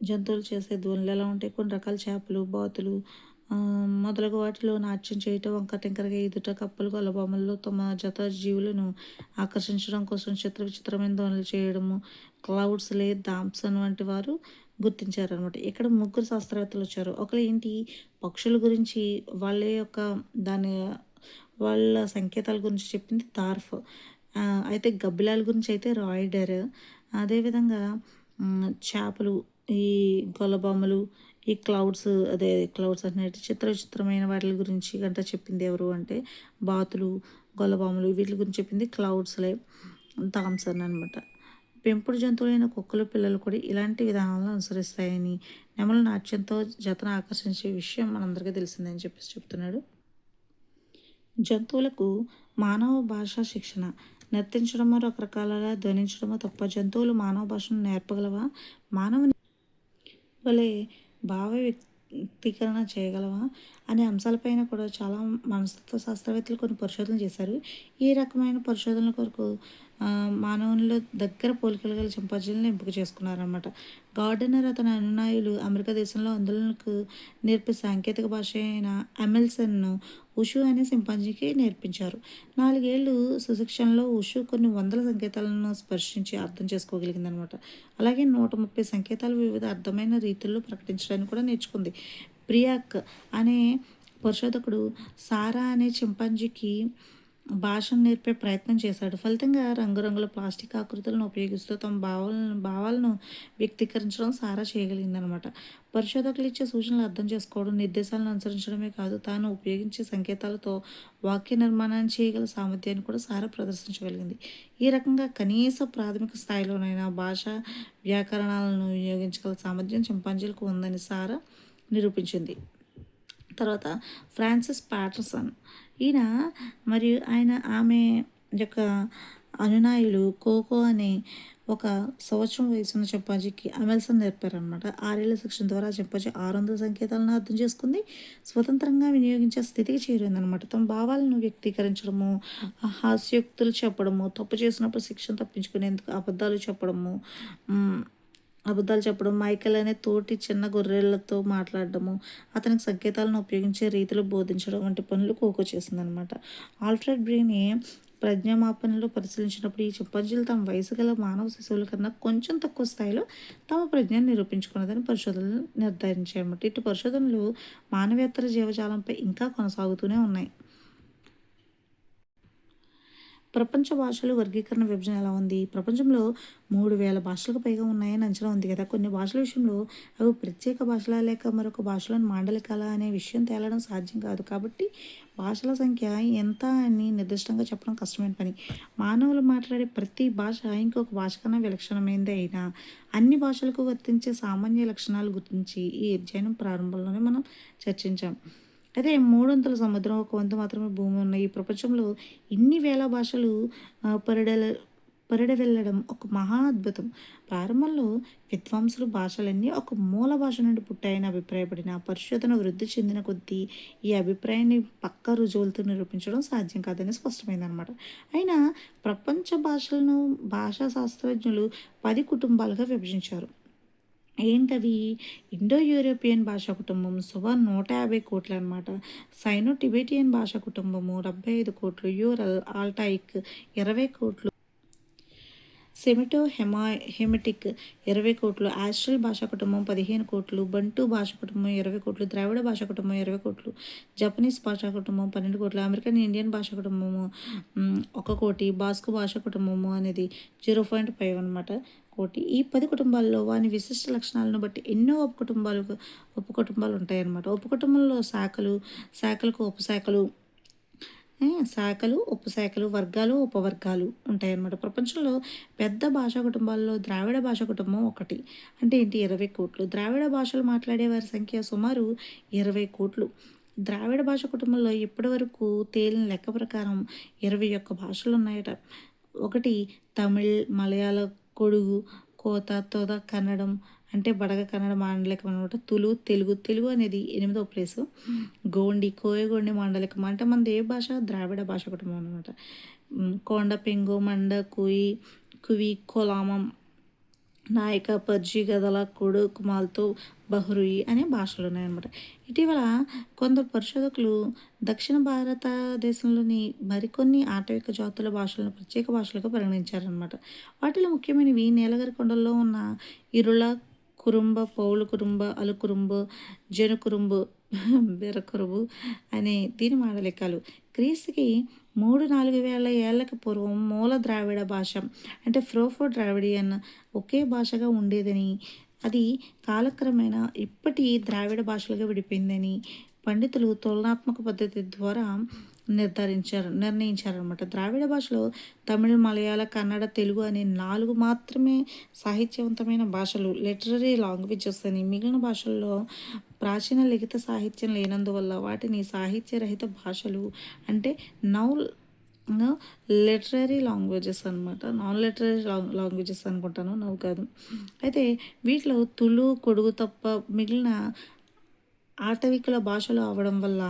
జంతువులు చేసే ధ్వనులు ఎలా ఉంటాయి? కొన్ని రకాల చేపలు, బాతులు మొదలగు వాటిలో నాట్యం చేయటం, వంక టింకరగా ఈదుట, కప్పలు, గొల్లబొమ్మల్లో తమ జత జీవులను ఆకర్షించడం కోసం విచిత్రమైన ధ్వనులు చేయడము థామ్సన్ వంటి వారు గుర్తించారనమాట. ఇక్కడ 3 శాస్త్రవేత్తలు వచ్చారు. ఒకరు ఏంటి? పక్షుల గురించి వాళ్ళ సంకేతాల గురించి చెప్పింది తార్ఫ్. అయితే గబ్బిలాల గురించి అయితే రాయిడర్. అదేవిధంగా చేపలు, ఈ గొల్లబొమ్మలు, ఈ క్లౌడ్స్ అనేటి విచిత్రమైన వాటి గురించి గంట చెప్పింది ఎవరు అంటే బాతులు, గొల్లబొమ్మలు వీటి గురించి చెప్పింది థామ్సన్ అనమాట. పెంపుడు జంతువులైన కుక్కలు, పిల్లలు కూడా ఇలాంటి విధానాలను అనుసరిస్తాయని, నెమలి నాట్యంతో జతను ఆకర్షించే విషయం మనందరికీ తెలిసిందని చెప్తున్నాడు. జంతువులకు మానవ భాషా శిక్షణ. నర్తించడమో, రకరకాలుగా ధ్వనించడమో తప్ప జంతువులు మానవ భాషను నేర్పగలవా? మానవుని వలె భావ వ్యక్తీకరణ చేయగలవా అనే అంశాలపైన కూడా చాలా మనస్తత్వ శాస్త్రవేత్తలు కొన్ని పరిశోధనలు చేశారు. ఈ రకమైన పరిశోధనల కొరకు మానవునిలో దగ్గర పోలికలు గల చింపాంజీలను ఎంపిక చేసుకున్నారన్నమాట. గార్డెనర్ అతని అనునాయులు అమెరికా దేశంలో ఆందోళనకు నేర్పే సాంకేతిక భాష అయిన అమెల్సన్ను ఉషు అనే సింపాంజీకి నేర్పించారు. 4 ఏళ్ళు సుశిక్షణలో ఉషు కొన్ని వందల సంకేతాలను స్పర్శించి అర్థం చేసుకోగలిగిందనమాట. అలాగే 130 సంకేతాలు వివిధ అర్థమైన రీతుల్లో ప్రకటించడానికి కూడా నేర్చుకుంది. బ్రియాక్ అనే పరిశోధకుడు సారా అనే చింపాంజీకి భాషను నేర్పే ప్రయత్నం చేశాడు. ఫలితంగా రంగురంగుల ప్లాస్టిక్ ఆకృతులను ఉపయోగిస్తూ తమ భావాలను వ్యక్తీకరించడం సారా చేయగలిగిందనమాట. పరిశోధకులు ఇచ్చే సూచనలు అర్థం చేసుకోవడం, నిర్దేశాలను అనుసరించడమే కాదు, తాను ఉపయోగించే సంకేతాలతో వాక్య నిర్మాణాన్ని చేయగల సామర్థ్యాన్ని కూడా సారా ప్రదర్శించగలిగింది. ఈ రకంగా కనీస ప్రాథమిక స్థాయిలోనైనా భాషా వ్యాకరణాలను వినియోగించగల సామర్థ్యం చింపాంజీలకు ఉందని సారా నిరూపించింది. తర్వాత ఫ్రాన్సిస్ ప్యాటర్సన్, ఈయన మరియు ఆమె యొక్క అనునాయులు కోకో అనే ఒక సంవత్సరం వయసున్న చింపాంజీకి అమెల్సన్ నేర్పారనమాట. 6 ఏళ్ల శిక్షణ ద్వారా చింపాంజీ 600 సంకేతాలను అర్థం చేసుకుంది. స్వతంత్రంగా వినియోగించే స్థితికి చేరిందనమాట. తమ భావాలను వ్యక్తీకరించడము, హాస్యోక్తులు చెప్పడము, తప్పు చేసినప్పుడు శిక్షణ తప్పించుకునేందుకు అబద్ధాలు చెప్పడం, మైకేల్ అనే తోటి చిన్న గొర్రెలతో మాట్లాడడము, అతనికి సంకేతాలను ఉపయోగించే రీతిలో బోధించడం వంటి పనులు కోకో చేసిందనమాట. ఆల్ఫ్రెడ్ బ్రెయినే ప్రజ్ఞామాపనలో పరిశీలించినప్పుడు ఈ చింపాంజీలు తమ వయసు గల మానవ శిశువుల కన్నా కొంచెం తక్కువ స్థాయిలో తమ ప్రజ్ఞను నిరూపించుకున్నదని పరిశోధనలు నిర్ధారించాయన్నమాట. ఇటు పరిశోధనలు మానవేతర జీవజాలంపై ఇంకా కొనసాగుతూనే ఉన్నాయి. ప్రపంచ భాషలు వర్గీకరణ విభజన ఎలా ఉంది? ప్రపంచంలో 3000 భాషలకు పైగా ఉన్నాయని అంచనా ఉంది కదా. కొన్ని భాషల విషయంలో అవి ప్రత్యేక భాషలా లేక మరొక భాషలోని మాండలికాలా అనే విషయం తేలడం సాధ్యం కాదు. కాబట్టి భాషల సంఖ్య ఎంత అని నిర్దిష్టంగా చెప్పడం కష్టమైన పని. మానవులు మాట్లాడే ప్రతి భాష ఇంకొక భాష కన్నా విలక్షణమైనదే అయినా అన్ని భాషలకు వర్తించే సామాన్య లక్షణాల గురించి ఈ అధ్యయనం ప్రారంభంలోనే మనం చర్చించాం. అయితే 3 సముద్రం, ఒక వంతు మాత్రమే భూమి ఉన్న ఈ ప్రపంచంలో ఇన్ని వేల భాషలు పరిడవెళ్ళడం ఒక మహా అద్భుతం. ప్రారంభంలో విద్వాంసులు భాషలన్నీ ఒక మూల భాష నుండి పుట్టాయని అభిప్రాయపడిన పరిశోధన వృద్ధి చెందిన కొద్దీ ఈ అభిప్రాయాన్ని పక్కా రుజువులతో నిరూపించడం సాధ్యం కాదని స్పష్టమైందనమాట. అయినా ప్రపంచ భాషలను భాషా శాస్త్రజ్ఞులు 10 కుటుంబాలుగా విభజించారు. ఏంటవి? ఇండో యూరోపియన్ భాషా కుటుంబం సుమారు 150 కోట్లు అనమాట. సైనో టిబెటియన్ భాషా కుటుంబము 75 కోట్లు, యూరల్ ఆల్టాయిక్ 20 కోట్లు, హెమిటిక్ 20 కోట్లు, ఆస్ట్రల్ భాషా కుటుంబం 15 కోట్లు, బంటు భాషా కుటుంబం 20 కోట్లు, ద్రావిడ భాషా కుటుంబం 20 కోట్లు, జపనీస్ భాషా కుటుంబం 12 కోట్లు, అమెరికన్ ఇండియన్ భాషా కుటుంబము 1 కోటి, బాస్కు భాషా కుటుంబము అనేది 0.5 అనమాట కోటి. ఈ 10 కుటుంబాల్లో వాని విశిష్ట లక్షణాలను బట్టి ఎన్నో ఉపకుటుంబాలు ఉంటాయన్నమాట. ఉపకుటుంబంలో శాఖలకు ఉపశాఖలు, ఉపశాఖలు, వర్గాలు, ఉపవర్గాలు ఉంటాయన్నమాట. ప్రపంచంలో పెద్ద భాషా కుటుంబాల్లో ద్రావిడ భాషా కుటుంబం ఒకటి. అంటే ఏంటి? 20 కోట్లు. ద్రావిడ భాషలు మాట్లాడే వారి సంఖ్య సుమారు 20 కోట్లు. ద్రావిడ భాష కుటుంబంలో ఇప్పటి వరకు తేలిన లెక్క ప్రకారం 21 భాషలు ఉన్నాయట. ఒకటి తమిళ్, మలయాళ, కొడుగు, కోత, తొద, కన్నడం అంటే బడగ కన్నడ మాండలికం అనమాట. తెలుగు అనేది 8వ ప్లేసు. గోండి, కోయగోండి మాండలికం అంటే మనది ఏ భాష? ద్రావిడ భాష కుటుంబం అనమాట. కొండ, పెంగు, మండ, కువి, కొలామం, నాయక, పర్జీ, గదల, కొడు, కుమాల్తో, బహ్రుయి అనే భాషలు ఉన్నాయన్నమాట. ఇటీవల కొందరు పరిశోధకులు దక్షిణ భారతదేశంలోని మరికొన్ని ఆటవిక జాతుల భాషలను ప్రత్యేక భాషలుగా పరిగణించారనమాట. వాటిలో ముఖ్యమైనవి నీలగిరి కొండల్లో ఉన్న ఇరుళ కురుంబ, పౌలు కురుంబ, అలుకురుంబ, జనుకురుంబు, బెరకురుబు అనే దీని మాండలికాలు. క్రీస్తుకి 3-4 వేల ఏళ్లకు పూర్వం మూల ద్రావిడ భాష అంటే ప్రోఫో ద్రావిడియన్ ఒకే భాషగా ఉండేదని, అది కాలక్రమేణా ఇప్పటి ద్రావిడ భాషలుగా విడిపోయిందని పండితులు తులనాత్మక పద్ధతి ద్వారా నిర్ణయించారనమాట. ద్రావిడ భాషలో తమిళ్, మలయాళ, కన్నడ, తెలుగు అనే 4 మాత్రమే సాహిత్యవంతమైన భాషలు, లిటరరీ లాంగ్వేజెస్ అని. మిగిలిన భాషల్లో ప్రాచీన లిఖిత సాహిత్యం లేనందువల్ల వాటిని సాహిత్యరహిత భాషలు అంటే లిటరరీ లాంగ్వేజెస్ అనమాట. నాన్ లిటరరీ లాంగ్వేజెస్ అనుకుంటాను, నవ్వు కాదు. అయితే వీటిలో తులు, కొడుగు తప్ప మిగిలిన ఆటవికుల భాషలు అవడం వల్ల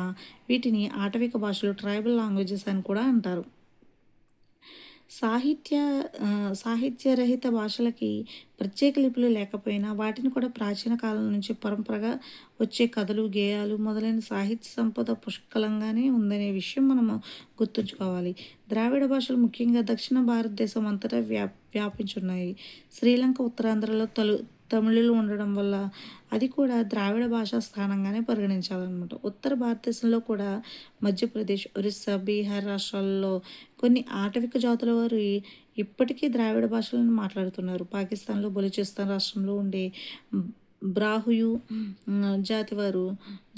వీటిని ఆటవిక భాషలు, ట్రైబల్ లాంగ్వేజెస్ అని కూడా అంటారు. సాహిత్య సాహిత్యరహిత భాషలకి ప్రత్యేక లిపులు లేకపోయినా వాటిని కూడా ప్రాచీన కాలం నుంచి పరంపరగా వచ్చే కథలు, గేయాలు మొదలైన సాహిత్య సంపద పుష్కలంగానే ఉందనే విషయం మనము గుర్తుంచుకోవాలి. ద్రావిడ భాషలు ముఖ్యంగా దక్షిణ భారతదేశం అంతటా వ్యాపించున్నాయి. శ్రీలంక, ఉత్తరాంధ్రలో తమిళులు ఉండడం వల్ల అది కూడా ద్రావిడ భాషా స్థానంగానే పరిగణించాలన్నమాట. ఉత్తర భారతదేశంలో కూడా మధ్యప్రదేశ్, ఒరిస్సా, బీహార్ రాష్ట్రాల్లో కొన్ని ఆటవిక జాతుల వారు ఇప్పటికీ ద్రావిడ భాషలను మాట్లాడుతున్నారు. పాకిస్తాన్లో బలూచిస్తాన్ రాష్ట్రంలో ఉండే బ్రాహుయు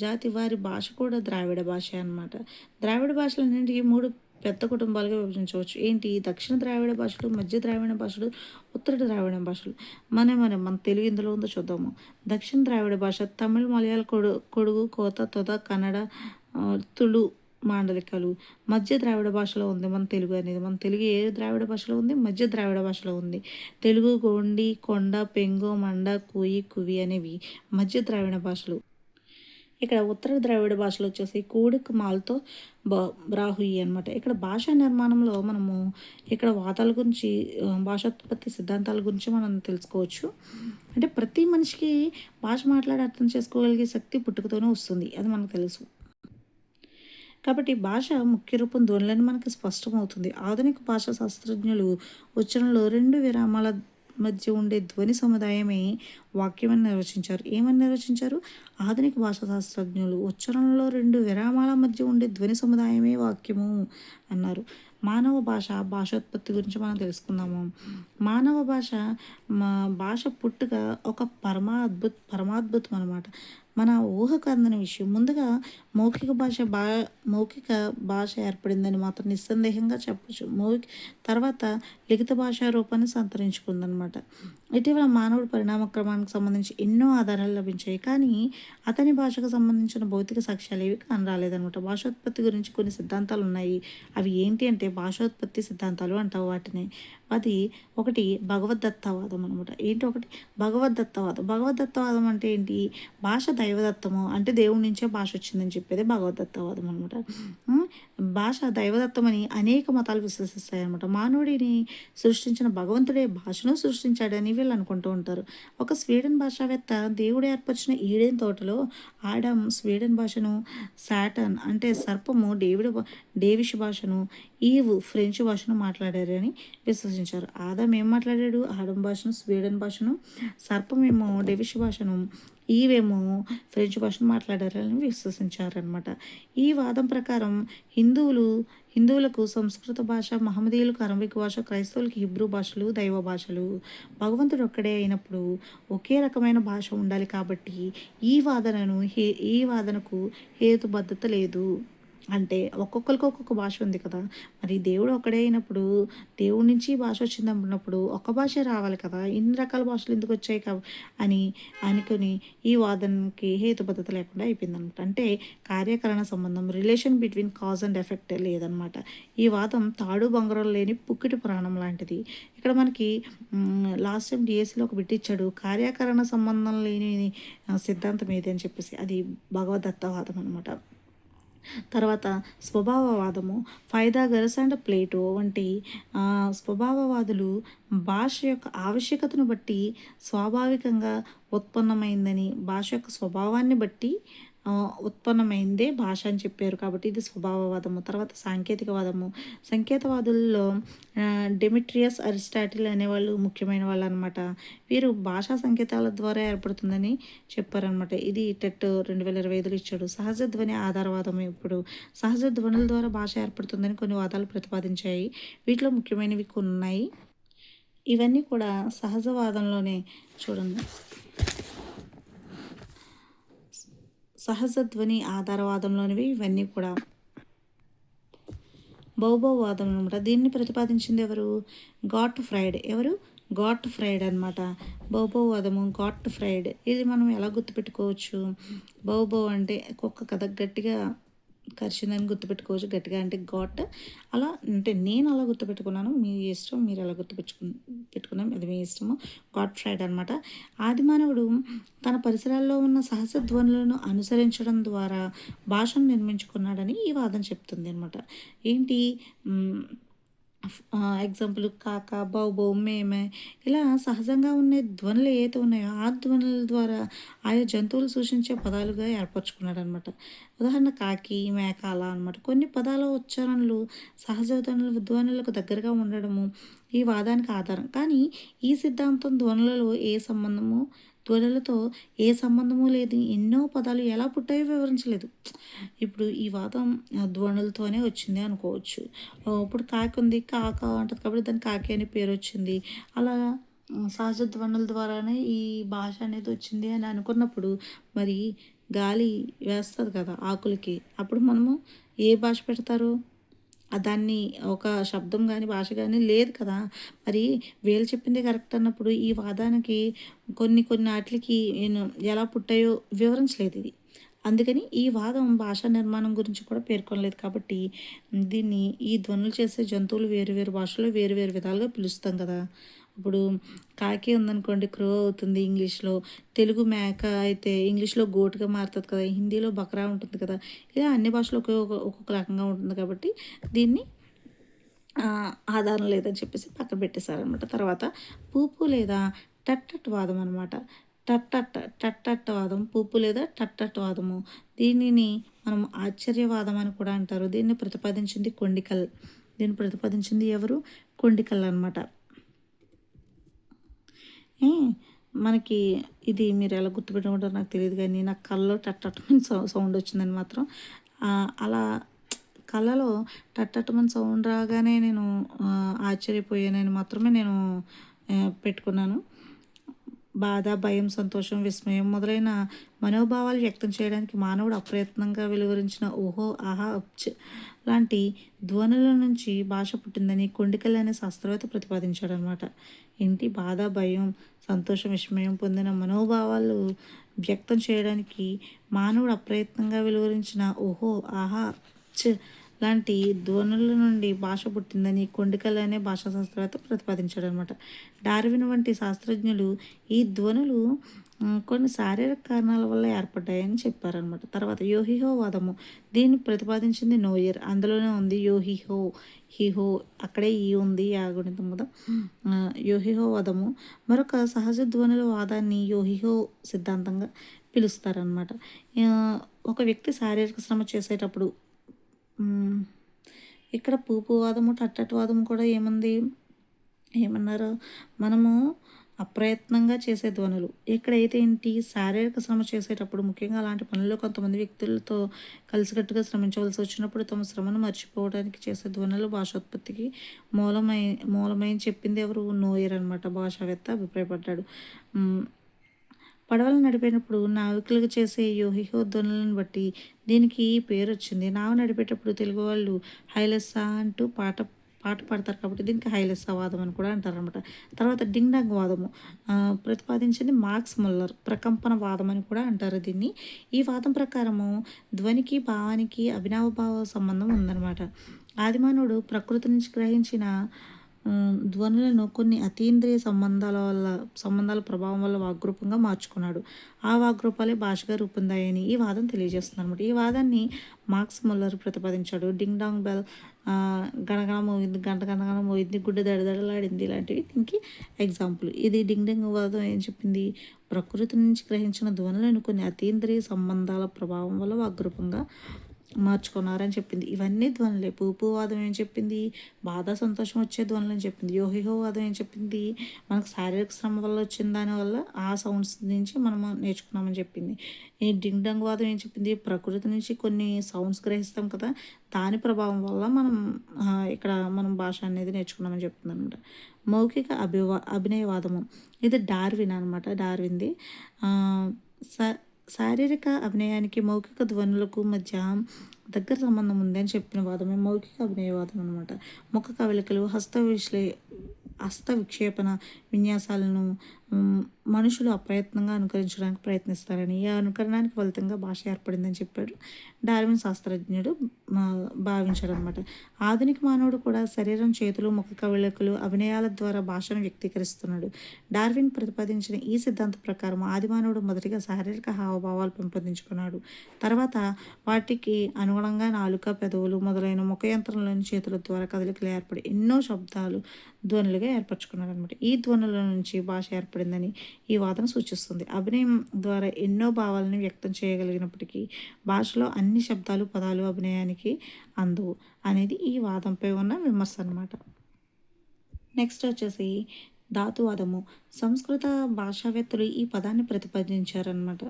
జాతి వారి భాష కూడా ద్రావిడ భాష అన్నమాట. ద్రావిడ భాషలన్నింటికి మూడు పెద్ద కుటుంబాలుగా విభజించవచ్చు. ఏంటి? దక్షిణ ద్రావిడ భాషలు, మధ్య ద్రావిడ భాషలు, ఉత్తర ద్రావిడ భాషలు. మన తెలుగు ఇందులో ఉందో చూద్దాము. దక్షిణ ద్రావిడ భాష తమిళ్, మలయాళ, కొడుగు, కోత, తొద, కన్నడ, తుళు మాండలికాలు. మధ్య ద్రావిడ భాషలో ఉంది మన తెలుగు అనేది. మన తెలుగు ఏ ద్రావిడ భాషలో ఉంది? మధ్య ద్రావిడ భాషలో ఉంది. తెలుగు, గోండి, కొండ, పెంగో, మండ, కూయి, కువి అనేవి మధ్య ద్రావిడ భాషలు. ఇక్కడ ఉత్తర ద్రావిడ భాషలు వచ్చేసి కూడిక్, మాల్తో, బ్రాహుయి అనమాట. ఇక్కడ భాషా నిర్మాణంలో మనము ఇక్కడ వాదాల గురించి, భాషోత్పత్తి సిద్ధాంతాల గురించి మనం తెలుసుకోవచ్చు. అంటే ప్రతి మనిషికి భాష మాట్లాడి అర్థం చేసుకోగలిగే శక్తి పుట్టుకతోనే వస్తుంది, అది మనకు తెలుసు. కాబట్టి భాష ముఖ్య రూపం ధ్వనులని మనకు స్పష్టమవుతుంది. ఆధునిక భాషా శాస్త్రజ్ఞులు ఉచ్చారణలో రెండు విరామాల మధ్య ఉండే ధ్వని సముదాయమే వాక్యమని నిర్వచించారు. ఏమని నిర్వచించారు? ఆధునిక భాషా శాస్త్రజ్ఞులు ఉచ్చారణలో రెండు విరామాల మధ్య ఉండే ధ్వని సముదాయమే వాక్యము అన్నారు. మానవ భాష, భాషోత్పత్తి గురించి మనం తెలుసుకుందాము. మానవ భాష పుట్టుక ఒక పరమాద్భుతం అనమాట. మన ఊహకు అందని విషయం. ముందుగా మౌఖిక భాష ఏర్పడిందని మాత్రం నిస్సందేహంగా చెప్పచ్చు. తర్వాత లిఖిత భాషా రూపాన్ని సంతరించుకుందనమాట. ఇటీవల మానవుడి పరిణామ క్రమానికి సంబంధించి ఎన్నో ఆధారాలు లభించాయి, కానీ అతని భాషకు సంబంధించిన భౌతిక సాక్ష్యాలు ఏవి కానరాలేదనమాట. భాషోత్పత్తి గురించి కొన్ని సిద్ధాంతాలు ఉన్నాయి. అవి ఏంటి అంటే భాషోత్పత్తి సిద్ధాంతాలు అంటావు వాటిని. అది ఒకటి భగవద్దత్తవాదం అనమాట. ఏంటి? ఒకటి భగవద్దత్తవాదం. భగవద్దత్తవాదం అంటే ఏంటి? భాష దైవదత్తము, అంటే దేవుడి నుంచే భాష వచ్చిందని చెప్పేది భగవద్దత్తవాదం అనమాట. భాష దైవదత్తమని అనేక మతాలు విశ్వసిస్తాయి అనమాట. మానవుడిని సృష్టించిన భగవంతుడే భాషను సృష్టించాడని వీళ్ళు అనుకుంటూ ఉంటారు. ఒక స్వీడన్ భాషావేత్త దేవుడు ఏర్పరిచిన ఈడెన్ తోటలో ఆడమ్ స్వీడన్ భాషను, సాటర్న్ అంటే సర్పము డేవిష్ భాషను, ఈవ్ ఫ్రెంచ్ భాషను మాట్లాడారని విశ్వసించారు. ఆదమ్ ఏం మాట్లాడాడు? ఆడమ్ భాషను, స్వీడన్ భాషను, సర్పమేమో డేవిష్ భాషను, ఈవేమో ఫ్రెంచ్ భాషను మాట్లాడారని విశ్వసించారనమాట. ఈ వాదం ప్రకారం హిందువులకు సంస్కృత భాష, మహమ్మదీయులకు అరబిక్ భాష, క్రైస్తవులకు హిబ్రూ భాషలు దైవ భాషలు. భగవంతుడు ఒక్కడే అయినప్పుడు ఒకే రకమైన భాష ఉండాలి కాబట్టి ఈ వాదనకు హేతుబద్ధత లేదు. అంటే ఒక్కొక్కరికి ఒక్కొక్క భాష ఉంది కదా, మరి దేవుడు ఒక్కడే అయినప్పుడు దేవుడి నుంచి భాష వచ్చింది అన్నప్పుడు ఒక్క భాష రావాలి కదా, ఇన్ని రకాల భాషలు ఎందుకు వచ్చాయి అని అనుకుని ఈ వాదనకి హేతుబద్ధత లేకుండా అయిపోయిందనమాట. అంటే కార్యకరణ సంబంధం, relation between cause and effect లేదనమాట. ఈ వాదం తాడు బంగారం లేని పుక్కిటి పురాణం లాంటిది. ఇక్కడ మనకి లాస్ట్ టైం డిఎస్సిలో ఒక బిట్ ఇచ్చాడు, కార్యకరణ సంబంధం లేని సిద్ధాంతం ఏది అని చెప్పేసి, అది భగవద్దత్తవాదం అనమాట. తర్వాత స్వభావవాదము, ఫైథాగరస్ అండ్ ప్లేటో వంటి స్వభావవాదులు భాష యొక్క ఆవశ్యకతను బట్టి స్వాభావికంగా ఉత్పన్నమైందని, భాష యొక్క స్వభావాన్ని బట్టి ఉత్పన్నమైందే భాష అని చెప్పారు. కాబట్టి ఇది స్వభావవాదము. తర్వాత సాంకేతికవాదము. సంకేతవాదుల్లో డెమిట్రియస్, అరిస్టాటిల్ అనేవాళ్ళు ముఖ్యమైన వాళ్ళు అనమాట. వీరు భాషా సంకేతాల ద్వారా ఏర్పడుతుందని చెప్పారనమాట. ఇది టెట్ 2025లో ఇచ్చాడు. సహజ ధ్వని ఆధారవాదం. ఇప్పుడు సహజ ధ్వనుల ద్వారా భాష ఏర్పడుతుందని కొన్ని వాదాలు ప్రతిపాదించాయి. వీటిలో ముఖ్యమైనవి కొన్ని ఉన్నాయి. ఇవన్నీ కూడా సహజవాదంలోనే చూడండి. సహజ ధ్వని ఆధారవాదంలోనివి ఇవన్నీ కూడా. బౌబౌవాదం అనమాట. దీన్ని ప్రతిపాదించింది ఎవరు? గాట్ ఫ్రైడ్ అనమాట. బౌబౌవాదము, గాట్ ఫ్రైడ్. ఇది మనం ఎలా గుర్తుపెట్టుకోవచ్చు? బౌబౌ అంటే కుక్క కదా, గట్టిగా కరిచిందని గుర్తుపెట్టుకోవచ్చు. గట్టిగా అంటే గాట్. అలా అంటే నేను అలా గుర్తుపెట్టుకున్నాను, మీ ఇష్టం, మీరు ఎలా పెట్టుకున్నాం అది మీ ఇష్టము. గాట్ ఫ్రైడ్ అనమాట. ఆది మానవుడు తన పరిసరాల్లో ఉన్న సహజ ధ్వనులను అనుసరించడం ద్వారా భాషను నిర్మించుకున్నాడని ఈ వాదన చెప్తుంది అనమాట. ఏంటి? ఎగ్జాంపుల్ కాక, బౌ బౌ, మే మే ఇలా సహజంగా ఉండే ధ్వనులు ఏవైతే ఉన్నాయో, ఆ ధ్వనుల ద్వారా ఆయా జంతువులు సూచించే పదాలుగా ఏర్పరచుకున్నాడనమాట. ఉదాహరణ కాకి, మేక అలా అనమాట. కొన్ని పదాల ఉచ్చారణలు సహజ ధ్వనులకు దగ్గరగా ఉండడము ఈ వాదానికి ఆధారం. కానీ ఈ సిద్ధాంతం ధ్వనులతో ఏ సంబంధము లేదు. ఎన్నో పదాలు ఎలా పుట్టాయో వివరించలేదు. ఇప్పుడు ఈ వాదం ధ్వనులతోనే వచ్చింది అనుకోవచ్చు. ఇప్పుడు కాకి ఉంది. కాక అంటది కాబట్టి దానికి కాకి అనే పేరొచ్చింది. అలా సహజ ధ్వనుల ద్వారానే ఈ భాష అనేది వచ్చింది అని అనుకున్నప్పుడు, మరి గాలి వేస్తది కదా ఆకులకి. అప్పుడు మనము ఏ భాష పెడతారు? దాన్ని ఒక శబ్దం గాని, భాష గాని లేదు కదా! మరి వీళ్ళు చెప్పిందే కరెక్ట్ అన్నప్పుడు ఈ వాదానికి కొన్ని కొన్ని ఆటిలకి ఎలా పుట్టాయో వివరించలేదిది. అందుకని ఈ వాదం భాషా నిర్మాణం గురించి కూడా పేర్కొనలేదు కాబట్టి దీన్ని ఈ ధ్వనులు చేసే జంతువులు వేరు వేరు భాషల్లో వేరు వేరు విధాలుగా పిలుస్తాం కదా! ఇప్పుడు కాకి ఉందనుకోండి క్రో అవుతుంది ఇంగ్లీష్‌లో. తెలుగు మేక అయితే ఇంగ్లీష్‌లో గోట్‌గా మారుతది కదా! హిందీలో బకరా ఉంటుంది కదా! ఇలా అన్ని భాషలు ఒక్కొక్క రకంగా ఉంటుంది కాబట్టి దీన్ని ఆధారం లేదని చెప్పేసి పక్కన పెట్టేశారనమాట. తర్వాత పూపు లేదా టట్టట్ వాదం అనమాట. టట్టట్ వాదం, పూపు లేదా టట్టట్ వాదము. దీనిని మనం ఆశ్చర్యవాదం అని కూడా అంటారు. దీన్ని ప్రతిపాదించింది కొండికల్. దీన్ని ప్రతిపాదించింది ఎవరు? కొండికల్ అనమాట. మనకి ఇది మీరు ఎలా గుర్తుపెట్టుకుంటారో నాకు తెలీదు గానీ, నాకు కల్లో టట్టమని సౌండ్ వచ్చిందని మాత్రం అలా కళ్ళలో టట్టమని సౌండ్ రాగానే నేను ఆశ్చర్యపోయానని మాత్రమే నేను పెట్టుకున్నాను. బాధ, భయం, సంతోషం, విస్మయం మొదలైన మనోభావాలు వ్యక్తం చేయడానికి మానవుడు అప్రయత్నంగా వెలువరించిన ఓహో, ఆహా, అప్చ్ లాంటి ధ్వనుల నుంచి భాష పుట్టిందని కొండికల్ అనే శాస్త్రవేత్త ప్రతిపాదించాడనమాట. ఏంటి బాధ, భయం, సంతోషం, విస్మయం పొందిన మనోభావాలు వ్యక్తం చేయడానికి మానవుడు అప్రయత్నంగా వెలువరించిన ఓహో, ఆహా, అప్చ్ లాంటి ధ్వనుల నుండి భాష పుట్టిందని కొండికల్ అనే భాషా శాస్త్రవేత్త ప్రతిపాదించాడనమాట. డార్విన్ వంటి శాస్త్రజ్ఞులు ఈ ధ్వనులు కొన్ని శారీరక కారణాల వల్ల ఏర్పడ్డాయని చెప్పారనమాట. తర్వాత యోహిహో వాదము. దీన్ని ప్రతిపాదించింది నోయర్. అందులోనే ఉంది యోహిహో, హిహో, అక్కడే ఈ ఉంది యాగుణితం కదా. యోహిహో వాదము మరొక సహజ ధ్వనుల వాదాన్ని యోహిహో సిద్ధాంతంగా పిలుస్తారనమాట. ఒక వ్యక్తి శారీరక శ్రమ చేసేటప్పుడు ఇక్కడ పూపు వాదము, టట్టటి వాదము కూడా ఏమన్నారు? మనము అప్రయత్నంగా చేసే ధ్వనులు. ఇక్కడైతే ఏంటి శారీరక శ్రమ చేసేటప్పుడు ముఖ్యంగా అలాంటి పనుల్లో కొంతమంది వ్యక్తులతో కలిసికట్టుగా శ్రమించవలసి వచ్చినప్పుడు తమ శ్రమను మర్చిపోవడానికి చేసే ధ్వనులు భాషోత్పత్తికి మూలమని చెప్పింది ఎవరు? నోయర్ అనమాట. భాషావేత్త అభిప్రాయపడ్డాడు. పడవలు నడిపేటప్పుడు నావికులకు చేసే యోహిహో ధ్వనులను బట్టి దీనికి పేరు వచ్చింది. నావ నడిపేటప్పుడు తెలుగు వాళ్ళు హైలెస్సా అంటూ పాట పాట పాడతారు కాబట్టి దీనికి హైలెస్సా వాదం అని కూడా అంటారనమాట. తర్వాత డింగ్ డాంగ్ వాదము ప్రతిపాదించింది మార్క్స్ ముల్లర్. ప్రకంపన వాదం అని కూడా అంటారు దీన్ని. ఈ వాదం ప్రకారము ధ్వనికి, భావానికి అవినావభావ సంబంధం ఉందన్నమాట. ఆదిమానవుడు ప్రకృతి నుంచి గ్రహించిన ధ్వనులను కొన్ని అతీంద్రియ సంబంధాల ప్రభావం వల్ల వాగ్రూపంగా మార్చుకున్నాడు. ఆ వాగ్రూపాలే భాషగా రూపొందాయని ఈ వాదం తెలియజేస్తుంది అనమాట. ఈ వాదాన్ని మార్క్స్ ముల్లర్ ప్రతిపాదించాడు. డింగ్ డాంగ్ బెల్, గణగణ మోగింది, గంట గణగణ మోగింది, గుడ్డ దడదడలాడింది ఇలాంటివి దీనికి ఎగ్జాంపుల్. ఇది డింగ్ డింగ్ వాదం ఏం చెప్పింది? ప్రకృతి నుంచి గ్రహించిన ధ్వనులను కొన్ని అతీంద్రియ సంబంధాల ప్రభావం వల్ల వాగ్రూపంగా మార్చుకున్నారని చెప్పింది. ఇవన్నీ ధ్వనులే. పూపువాదం ఏం చెప్పింది? బాధ, సంతోషం వచ్చే ధ్వనులు అని చెప్పింది. యోహిహో వాదం ఏం చెప్పింది? మనకు శారీరక శ్రమ వల్ల వచ్చిన దానివల్ల ఆ సౌండ్స్ నుంచి మనము నేర్చుకున్నామని చెప్పింది. ఈ డింగ్ డంగ్ వాదం ఏం చెప్పింది? ప్రకృతి నుంచి కొన్ని సౌండ్స్ గ్రహిస్తాం కదా, దాని ప్రభావం వల్ల ఇక్కడ మనం భాష అనేది నేర్చుకున్నామని చెప్తుంది అనమాట. మౌఖిక అభినయవాదము ఇది డార్విన్ అనమాట. డార్విన్ది. శారీరక అభినయానికి మౌఖిక ధ్వనులకు మధ్య దగ్గర సంబంధం ఉంది అని చెప్పిన వాదమే మౌఖిక అభినయవాదం అనమాట. ముఖ కవలికలు, హస్త విక్షేపణ విన్యాసాలను హ్మ్, మనుషులు అప్రయత్నంగా అనుకరించడానికి ప్రయత్నిస్తారని, ఈ అనుకరణానికి ఫలితంగా భాష ఏర్పడిందని చెప్పాడు డార్విన్ శాస్త్రజ్ఞుడు భావించాడనమాట. ఆధునిక మానవుడు కూడా శరీరం, చేతులు, ముఖ కవళికలు, అభినయాల ద్వారా భాషను వ్యక్తీకరిస్తున్నాడు. డార్విన్ ప్రతిపాదించిన ఈ సిద్ధాంతం ప్రకారం ఆది మానవుడు మొదటిగా శారీరక హావభావాలు పెంపొందించుకున్నాడు. తర్వాత వాటికి అనుగుణంగా నాలుక, పెదవులు మొదలైన ముఖ యంత్రంలోని చేతుల ద్వారా కదలికలు ఏర్పడి ఎన్నో శబ్దాలు ధ్వనులుగా ఏర్పరచుకున్నాడు అనమాట. ఈ ధ్వనుల నుంచి భాష ఏర్పడిందని ఈ వాదన సూచిస్తుంది. అభినయం ద్వారా ఎన్నో భావాలను వ్యక్తం చేయగలిగినప్పటికీ భాషలో అన్ని శబ్దాలు, పదాలు అభినయానికి అందవు అనేది ఈ వాదంపై ఉన్న విమర్శ అనమాట. నెక్స్ట్ వచ్చేసి ధాతువాదము. సంస్కృత భాషావేత్తలు ఈ పదాన్ని ప్రతిపాదించారనమాట.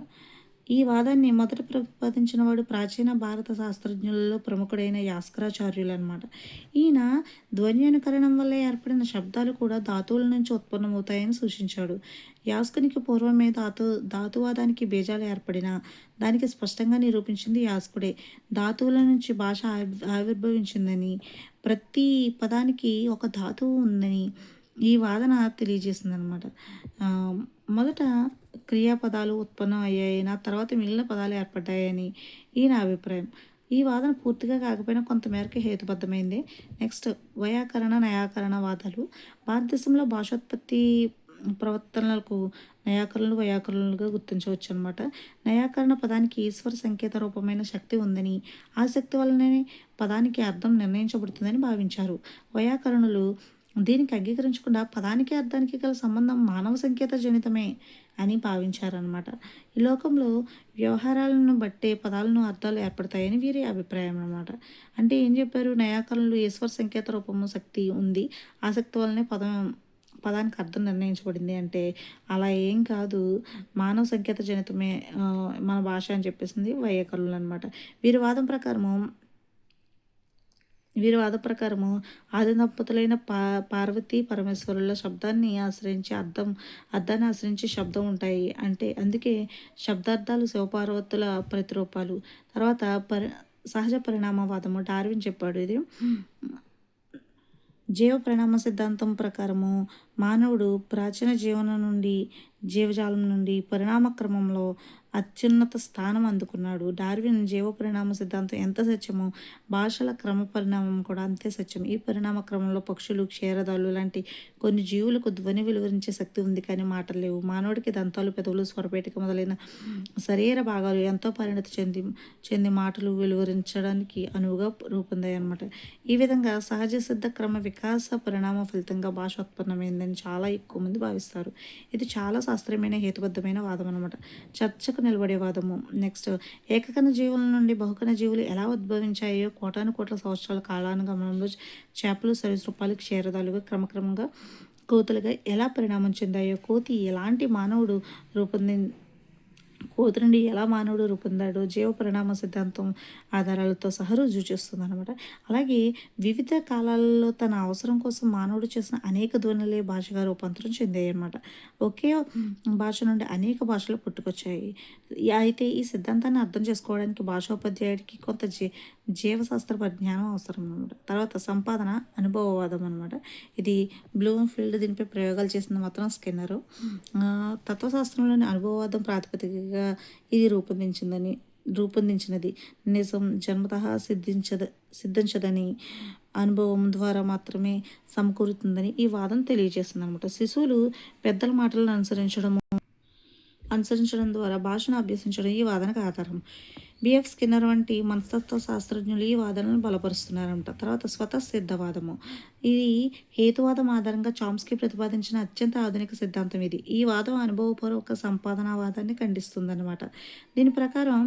ఈ వాదాన్ని మొదట ప్రతిపాదించిన వాడు ప్రాచీన భారత శాస్త్రజ్ఞులలో ప్రముఖుడైన యాస్కరాచార్యులు అనమాట. ఈయన ధ్వని అనుకరణం వల్ల ఏర్పడిన శబ్దాలు కూడా ధాతువుల నుంచి ఉత్పన్నమవుతాయని సూచించాడు. యాస్కునికి పూర్వమే ధాతువాదానికి బీజాలు ఏర్పడిన దానికి స్పష్టంగా నిరూపించింది యాస్కుడే. ధాతువుల నుంచి భాష ఆవిర్భవించిందని, ప్రతి పదానికి ఒక ధాతువు ఉందని ఈ వాదన తెలియజేసిందనమాట. మొదట క్రియాపదాలు ఉత్పన్నం అయ్యాయని, ఆ తర్వాత మిగిలిన పదాలు ఏర్పడ్డాయని ఈయన అభిప్రాయం. ఈ వాదన పూర్తిగా కాకపోయినా కొంతమేరకు హేతుబద్ధమైంది. నెక్స్ట్ వైయాకరణ, నయాకరణ వాదాలు. భారతదేశంలో భాషోత్పత్తి ప్రవర్తనలకు నయాకరణలు, వైయాకరణలుగా గుర్తించవచ్చు అనమాట. నయాకరణ పదానికి ఈశ్వర సంకేత రూపమైన శక్తి ఉందని, ఆ శక్తి వల్లనే పదానికి అర్థం నిర్ణయించబడుతుందని భావించారు. వైయాకరణులు దీనికి అంగీకరించకుండా పదానికి అర్థానికి గల సంబంధం మానవ సంకేత జనితమే అని భావించారనమాట. ఈ లోకంలో వ్యవహారాలను బట్టే పదాలను అర్థాలు ఏర్పడతాయని వీరి అభిప్రాయం అనమాట. అంటే ఏం చెప్పారు, నయాకరణలు ఈశ్వర సంకేత రూపము శక్తి ఉంది, ఆ శక్తి వల్లనే పదానికి అర్థం నిర్ణయించబడింది అంటే అలా ఏం కాదు, మానవ సంకేత జనితమే మన భాష అని చెప్పేసింది వైయాకరణులు అనమాట. వీరి వాద ప్రకారము ఆది దంపతులైన పార్వతీ పరమేశ్వరుల అర్థాన్ని ఆశ్రయించి శబ్దం ఉంటాయి. అంటే అందుకే శబ్దార్థాలు శివపార్వతుల ప్రతిరూపాలు. తర్వాత సహజ పరిణామవాదము. డార్విన్ చెప్పాడు ఇది. జీవ పరిణామ సిద్ధాంతం ప్రకారము మానవుడు ప్రాచీన జీవజాలం నుండి పరిణామ క్రమంలో అత్యున్నత స్థానం అందుకున్నాడు. డార్విన్ జీవ పరిణామ సిద్ధాంతం ఎంత సత్యమో భాషల క్రమ పరిణామం కూడా అంతే సత్యం. ఈ పరిణామ క్రమంలో పక్షులు, క్షీరదాలు లాంటి కొన్ని జీవులకు ధ్వని వెలువరించే శక్తి ఉంది, కానీ మాటలు లేవు. మానవుడికి దంతాలు, పెదవులు, స్వరపేటిక మొదలైన శరీర భాగాలు ఎంతో పరిణతి చెంది మాటలు వెలువరించడానికి అనువుగా రూపొందాయి అన్నమాట. ఈ విధంగా సహజ సిద్ధ క్రమ వికాస పరిణామ ఫలితంగా భాష ఉత్పన్నమైందని చాలా ఎక్కువ మంది భావిస్తారు. ఇది చాలా శాస్త్రీయమైన హేతుబద్ధమైన వాదం అనమాట. చర్చకు నిలబడే వాదము. నెక్స్ట్ ఏకకణ జీవుల నుండి బహుకణ జీవులు ఎలా ఉద్భవించాయో, కోటాను కోట్ల సంవత్సరాల కాలానుగమనంలో చేపలు, సరీసృపాలు, క్షీరదాలుగా క్రమక్రమంగా కోతులుగా ఎలా పరిణామం చెందాయో, కోతి నుండి ఎలా మానవుడు రూపొందాడో జీవ పరిణామ సిద్ధాంతం ఆధారాలతో సహా రుజువు చేస్తుంది అనమాట. అలాగే వివిధ కాలాలలో తన అవసరం కోసం మానవుడు చేసిన అనేక ధ్వనులే భాషగా రూపాంతరం చెందాయి అన్నమాట. ఒకే భాష నుండి అనేక భాషలు పుట్టుకొచ్చాయి. అయితే ఈ సిద్ధాంతాన్ని అర్థం చేసుకోవడానికి భాషోపాధ్యాయుడికి కొంత జీవశాస్త్ర పరిజ్ఞానం అవసరం అనమాట. తర్వాత సంపాదన అనుభవవాదం అనమాట. ఇది బ్లూమ్ఫీల్డ్ దీనిపై ప్రయోగాలు చేసింది మాత్రం స్కిన్నరు. తత్వశాస్త్రంలోని అనుభవవాదం ప్రాతిపదికగా ఇది రూపొందించినది. నిజం జన్మతః సిద్ధించదని, అనుభవం ద్వారా మాత్రమే సమకూరుతుందని ఈ వాదన తెలియజేస్తుంది అనమాట. శిశువులు పెద్దల మాటలను అనుసరించడం ద్వారా భాషను అభ్యసించడం ఈ వాదనకు ఆధారం. బిఎఫ్ స్కిన్నర్ వంటి మనస్తత్వ శాస్త్రజ్ఞులు ఈ వాదనను బలపరుస్తున్నారంట. తర్వాత స్వతసిద్ధవాదము. ఇది హేతువాదం ఆధారంగా చామ్స్కీ ప్రతిపాదించిన అత్యంత ఆధునిక సిద్ధాంతం ఇది. ఈ వాదం అనుభవపూర్వక సంపాదనావాదాన్ని ఖండిస్తుందన్నమాట. దీని ప్రకారం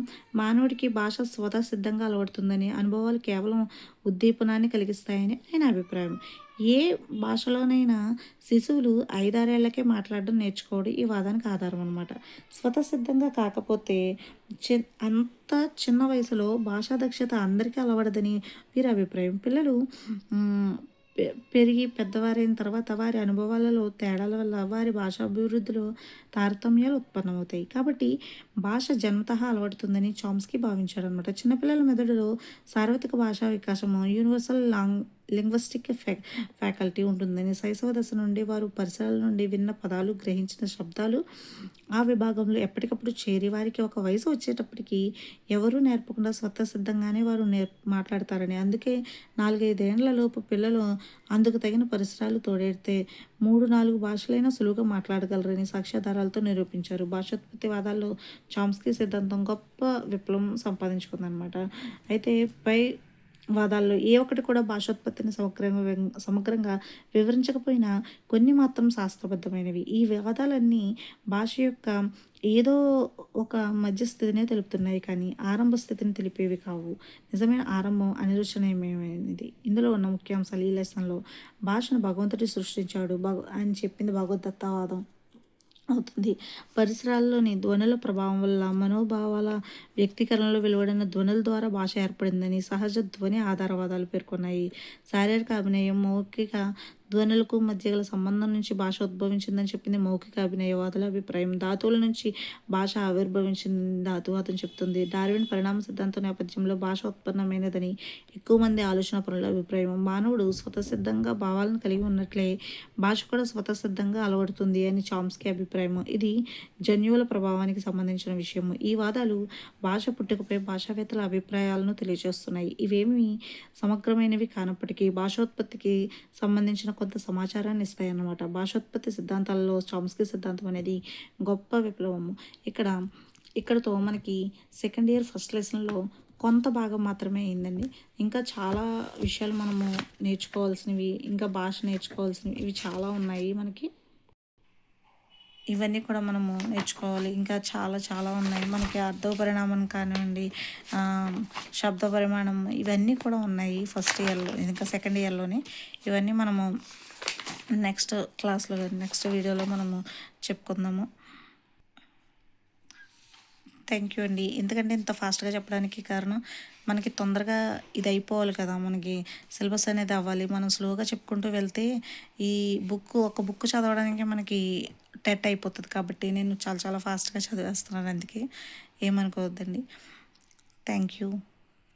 మానవుడికి భాష స్వతసిద్ధంగా అలవడుతుందని, అనుభవాలు కేవలం ఉద్దీపనాన్ని కలిగిస్తాయని ఆయన అభిప్రాయం. ఏ భాషలోనైనా శిశువులు 5-6 ఏళ్లకే మాట్లాడడం నేర్చుకోవడం ఈ వాదానికి ఆధారం అనమాట. స్వతసిద్ధంగా కాకపోతే అంత చిన్న వయసులో భాషా దక్షత అందరికీ అలవడదని వీరి అభిప్రాయం. పిల్లలు పెరిగి పెద్దవారైన తర్వాత వారి అనుభవాలలో తేడాల వల్ల వారి భాషాభివృద్ధిలో తారతమ్యాలు ఉత్పన్నమవుతాయి. కాబట్టి భాష జన్మతః అలవడుతుందని చామ్స్కీ భావించాడు అనమాట. చిన్నపిల్లల మెదడులో సార్వత్రిక భాషా వికాసము యూనివర్సల్ లింగ్విస్టిక్ ఫ్యాకల్టీ ఉంటుందని, శైశవ దశ నుండి వారు పరిసరాల నుండి విన్న పదాలు, గ్రహించిన శబ్దాలు ఆ విభాగంలో ఎప్పటికప్పుడు చేరి వారికి ఒక వయసు వచ్చేటప్పటికి ఎవరూ నేర్పకుండా స్వతసిద్ధంగానే వారు మాట్లాడతారని. అందుకే 4-5 ఏండ్లలోపు పిల్లలు అందుకు తగిన పరిసరాలు తోడేడితే 3-4 భాషలైనా సులువుగా మాట్లాడగలరని సాక్ష్యాధారాలతో నిరూపించారు. భాషోత్పత్తి వాదాల్లో చామ్స్కీ సిద్ధాంతం గొప్ప విప్లవం సంపాదించుకుందనమాట. అయితే పై వాదాల్లో ఏ ఒక్కటి కూడా భాషోత్పత్తిని సమగ్రంగా వివరించకపోయినా కొన్ని మాత్రం శాస్త్రబద్ధమైనవి. ఈ వాదాలన్నీ భాష యొక్క ఏదో ఒక మధ్యస్థితినే తెలుపుతున్నాయి కానీ ఆరంభ స్థితిని తెలిపేవి కావు. నిజమైన ఆరంభం అనిర్వచనీయమైనది. ఇందులో ఉన్న ముఖ్యాంశాలు ఈ లెసన్లో భాషను భగవంతుడు సృష్టించాడు అని చెప్పింది భగవద్దత్తవాదం అవుతుంది. పరిసరాల్లోని ధ్వనుల ప్రభావం వల్ల మనోభావాల వ్యక్తీకరణలో వెలువడిన ధ్వనుల ద్వారా భాష ఏర్పడిందని సహజ ధ్వని ఆధారవాదాలు పేర్కొన్నాయి. శారీరక అభినయం, మౌఖిక ధ్వనులకు మధ్య గల సంబంధం నుంచి భాష ఉద్భవించిందని చెప్పింది మౌఖిక అభినయవాదుల అభిప్రాయం. ధాతువుల నుంచి భాష ఆవిర్భవించిందని ధాతువాదం చెప్తుంది. డార్విన్ పరిణామ సిద్ధాంతం నేపథ్యంలో భాష ఉత్పన్నమైనదని ఎక్కువ మంది ఆలోచన పరుల అభిప్రాయం. మానవుడు స్వతసిద్ధంగా భావాలను కలిగి ఉన్నట్లే భాష కూడా స్వతసిద్ధంగా అలవడుతుంది అని చామ్స్కీ అభిప్రాయం. ఇది జన్యువుల ప్రభావానికి సంబంధించిన విషయం. ఈ వాదాలు భాష పుట్టుకపై భాషావేత్తల అభిప్రాయాలను తెలియజేస్తున్నాయి. ఇవేమీ సమగ్రమైనవి కానప్పటికీ భాషోత్పత్తికి సంబంధించిన కొంత సమాచారాన్ని ఇస్తాయన్నమాట. భాషోత్పత్తి సిద్ధాంతాలలో చామ్స్కీ సిద్ధాంతం అనేది గొప్ప విప్లవము. ఇక్కడతో మనకి సెకండ్ ఇయర్ ఫస్ట్ లెసన్లో కొంత భాగం మాత్రమే అయిందండి. ఇంకా చాలా విషయాలు మనము నేర్చుకోవాల్సినవి, ఇంకా భాష నేర్చుకోవాల్సినవి ఇవి చాలా ఉన్నాయి మనకి. ఇవన్నీ కూడా మనము నేర్చుకోవాలి. ఇంకా చాలా చాలా ఉన్నాయి మనకి. అర్థ పరిణామం కానివ్వండి, శబ్ద పరిమాణం, ఇవన్నీ కూడా ఉన్నాయి ఫస్ట్ ఇయర్లో, ఇంకా సెకండ్ ఇయర్లోనే. ఇవన్నీ మనము నెక్స్ట్ క్లాస్లో, నెక్స్ట్ వీడియోలో మనము చెప్పుకుందాము. థ్యాంక్ యూ అండి. ఎందుకంటే ఇంత ఫాస్ట్గా చెప్పడానికి కారణం మనకి తొందరగా ఇది అయిపోవాలి కదా, మనకి సిలబస్ అనేది అవ్వాలి. మనం స్లోగా చెప్పుకుంటూ వెళ్తే ఈ ఒక బుక్ చదవడానికి మనకి టెట్ అయిపోతుంది. కాబట్టి నేను చాలా చాలా ఫాస్ట్గా చదివేస్తున్నాను. అందుకే ఏమనుకోవద్దండి. Thank you.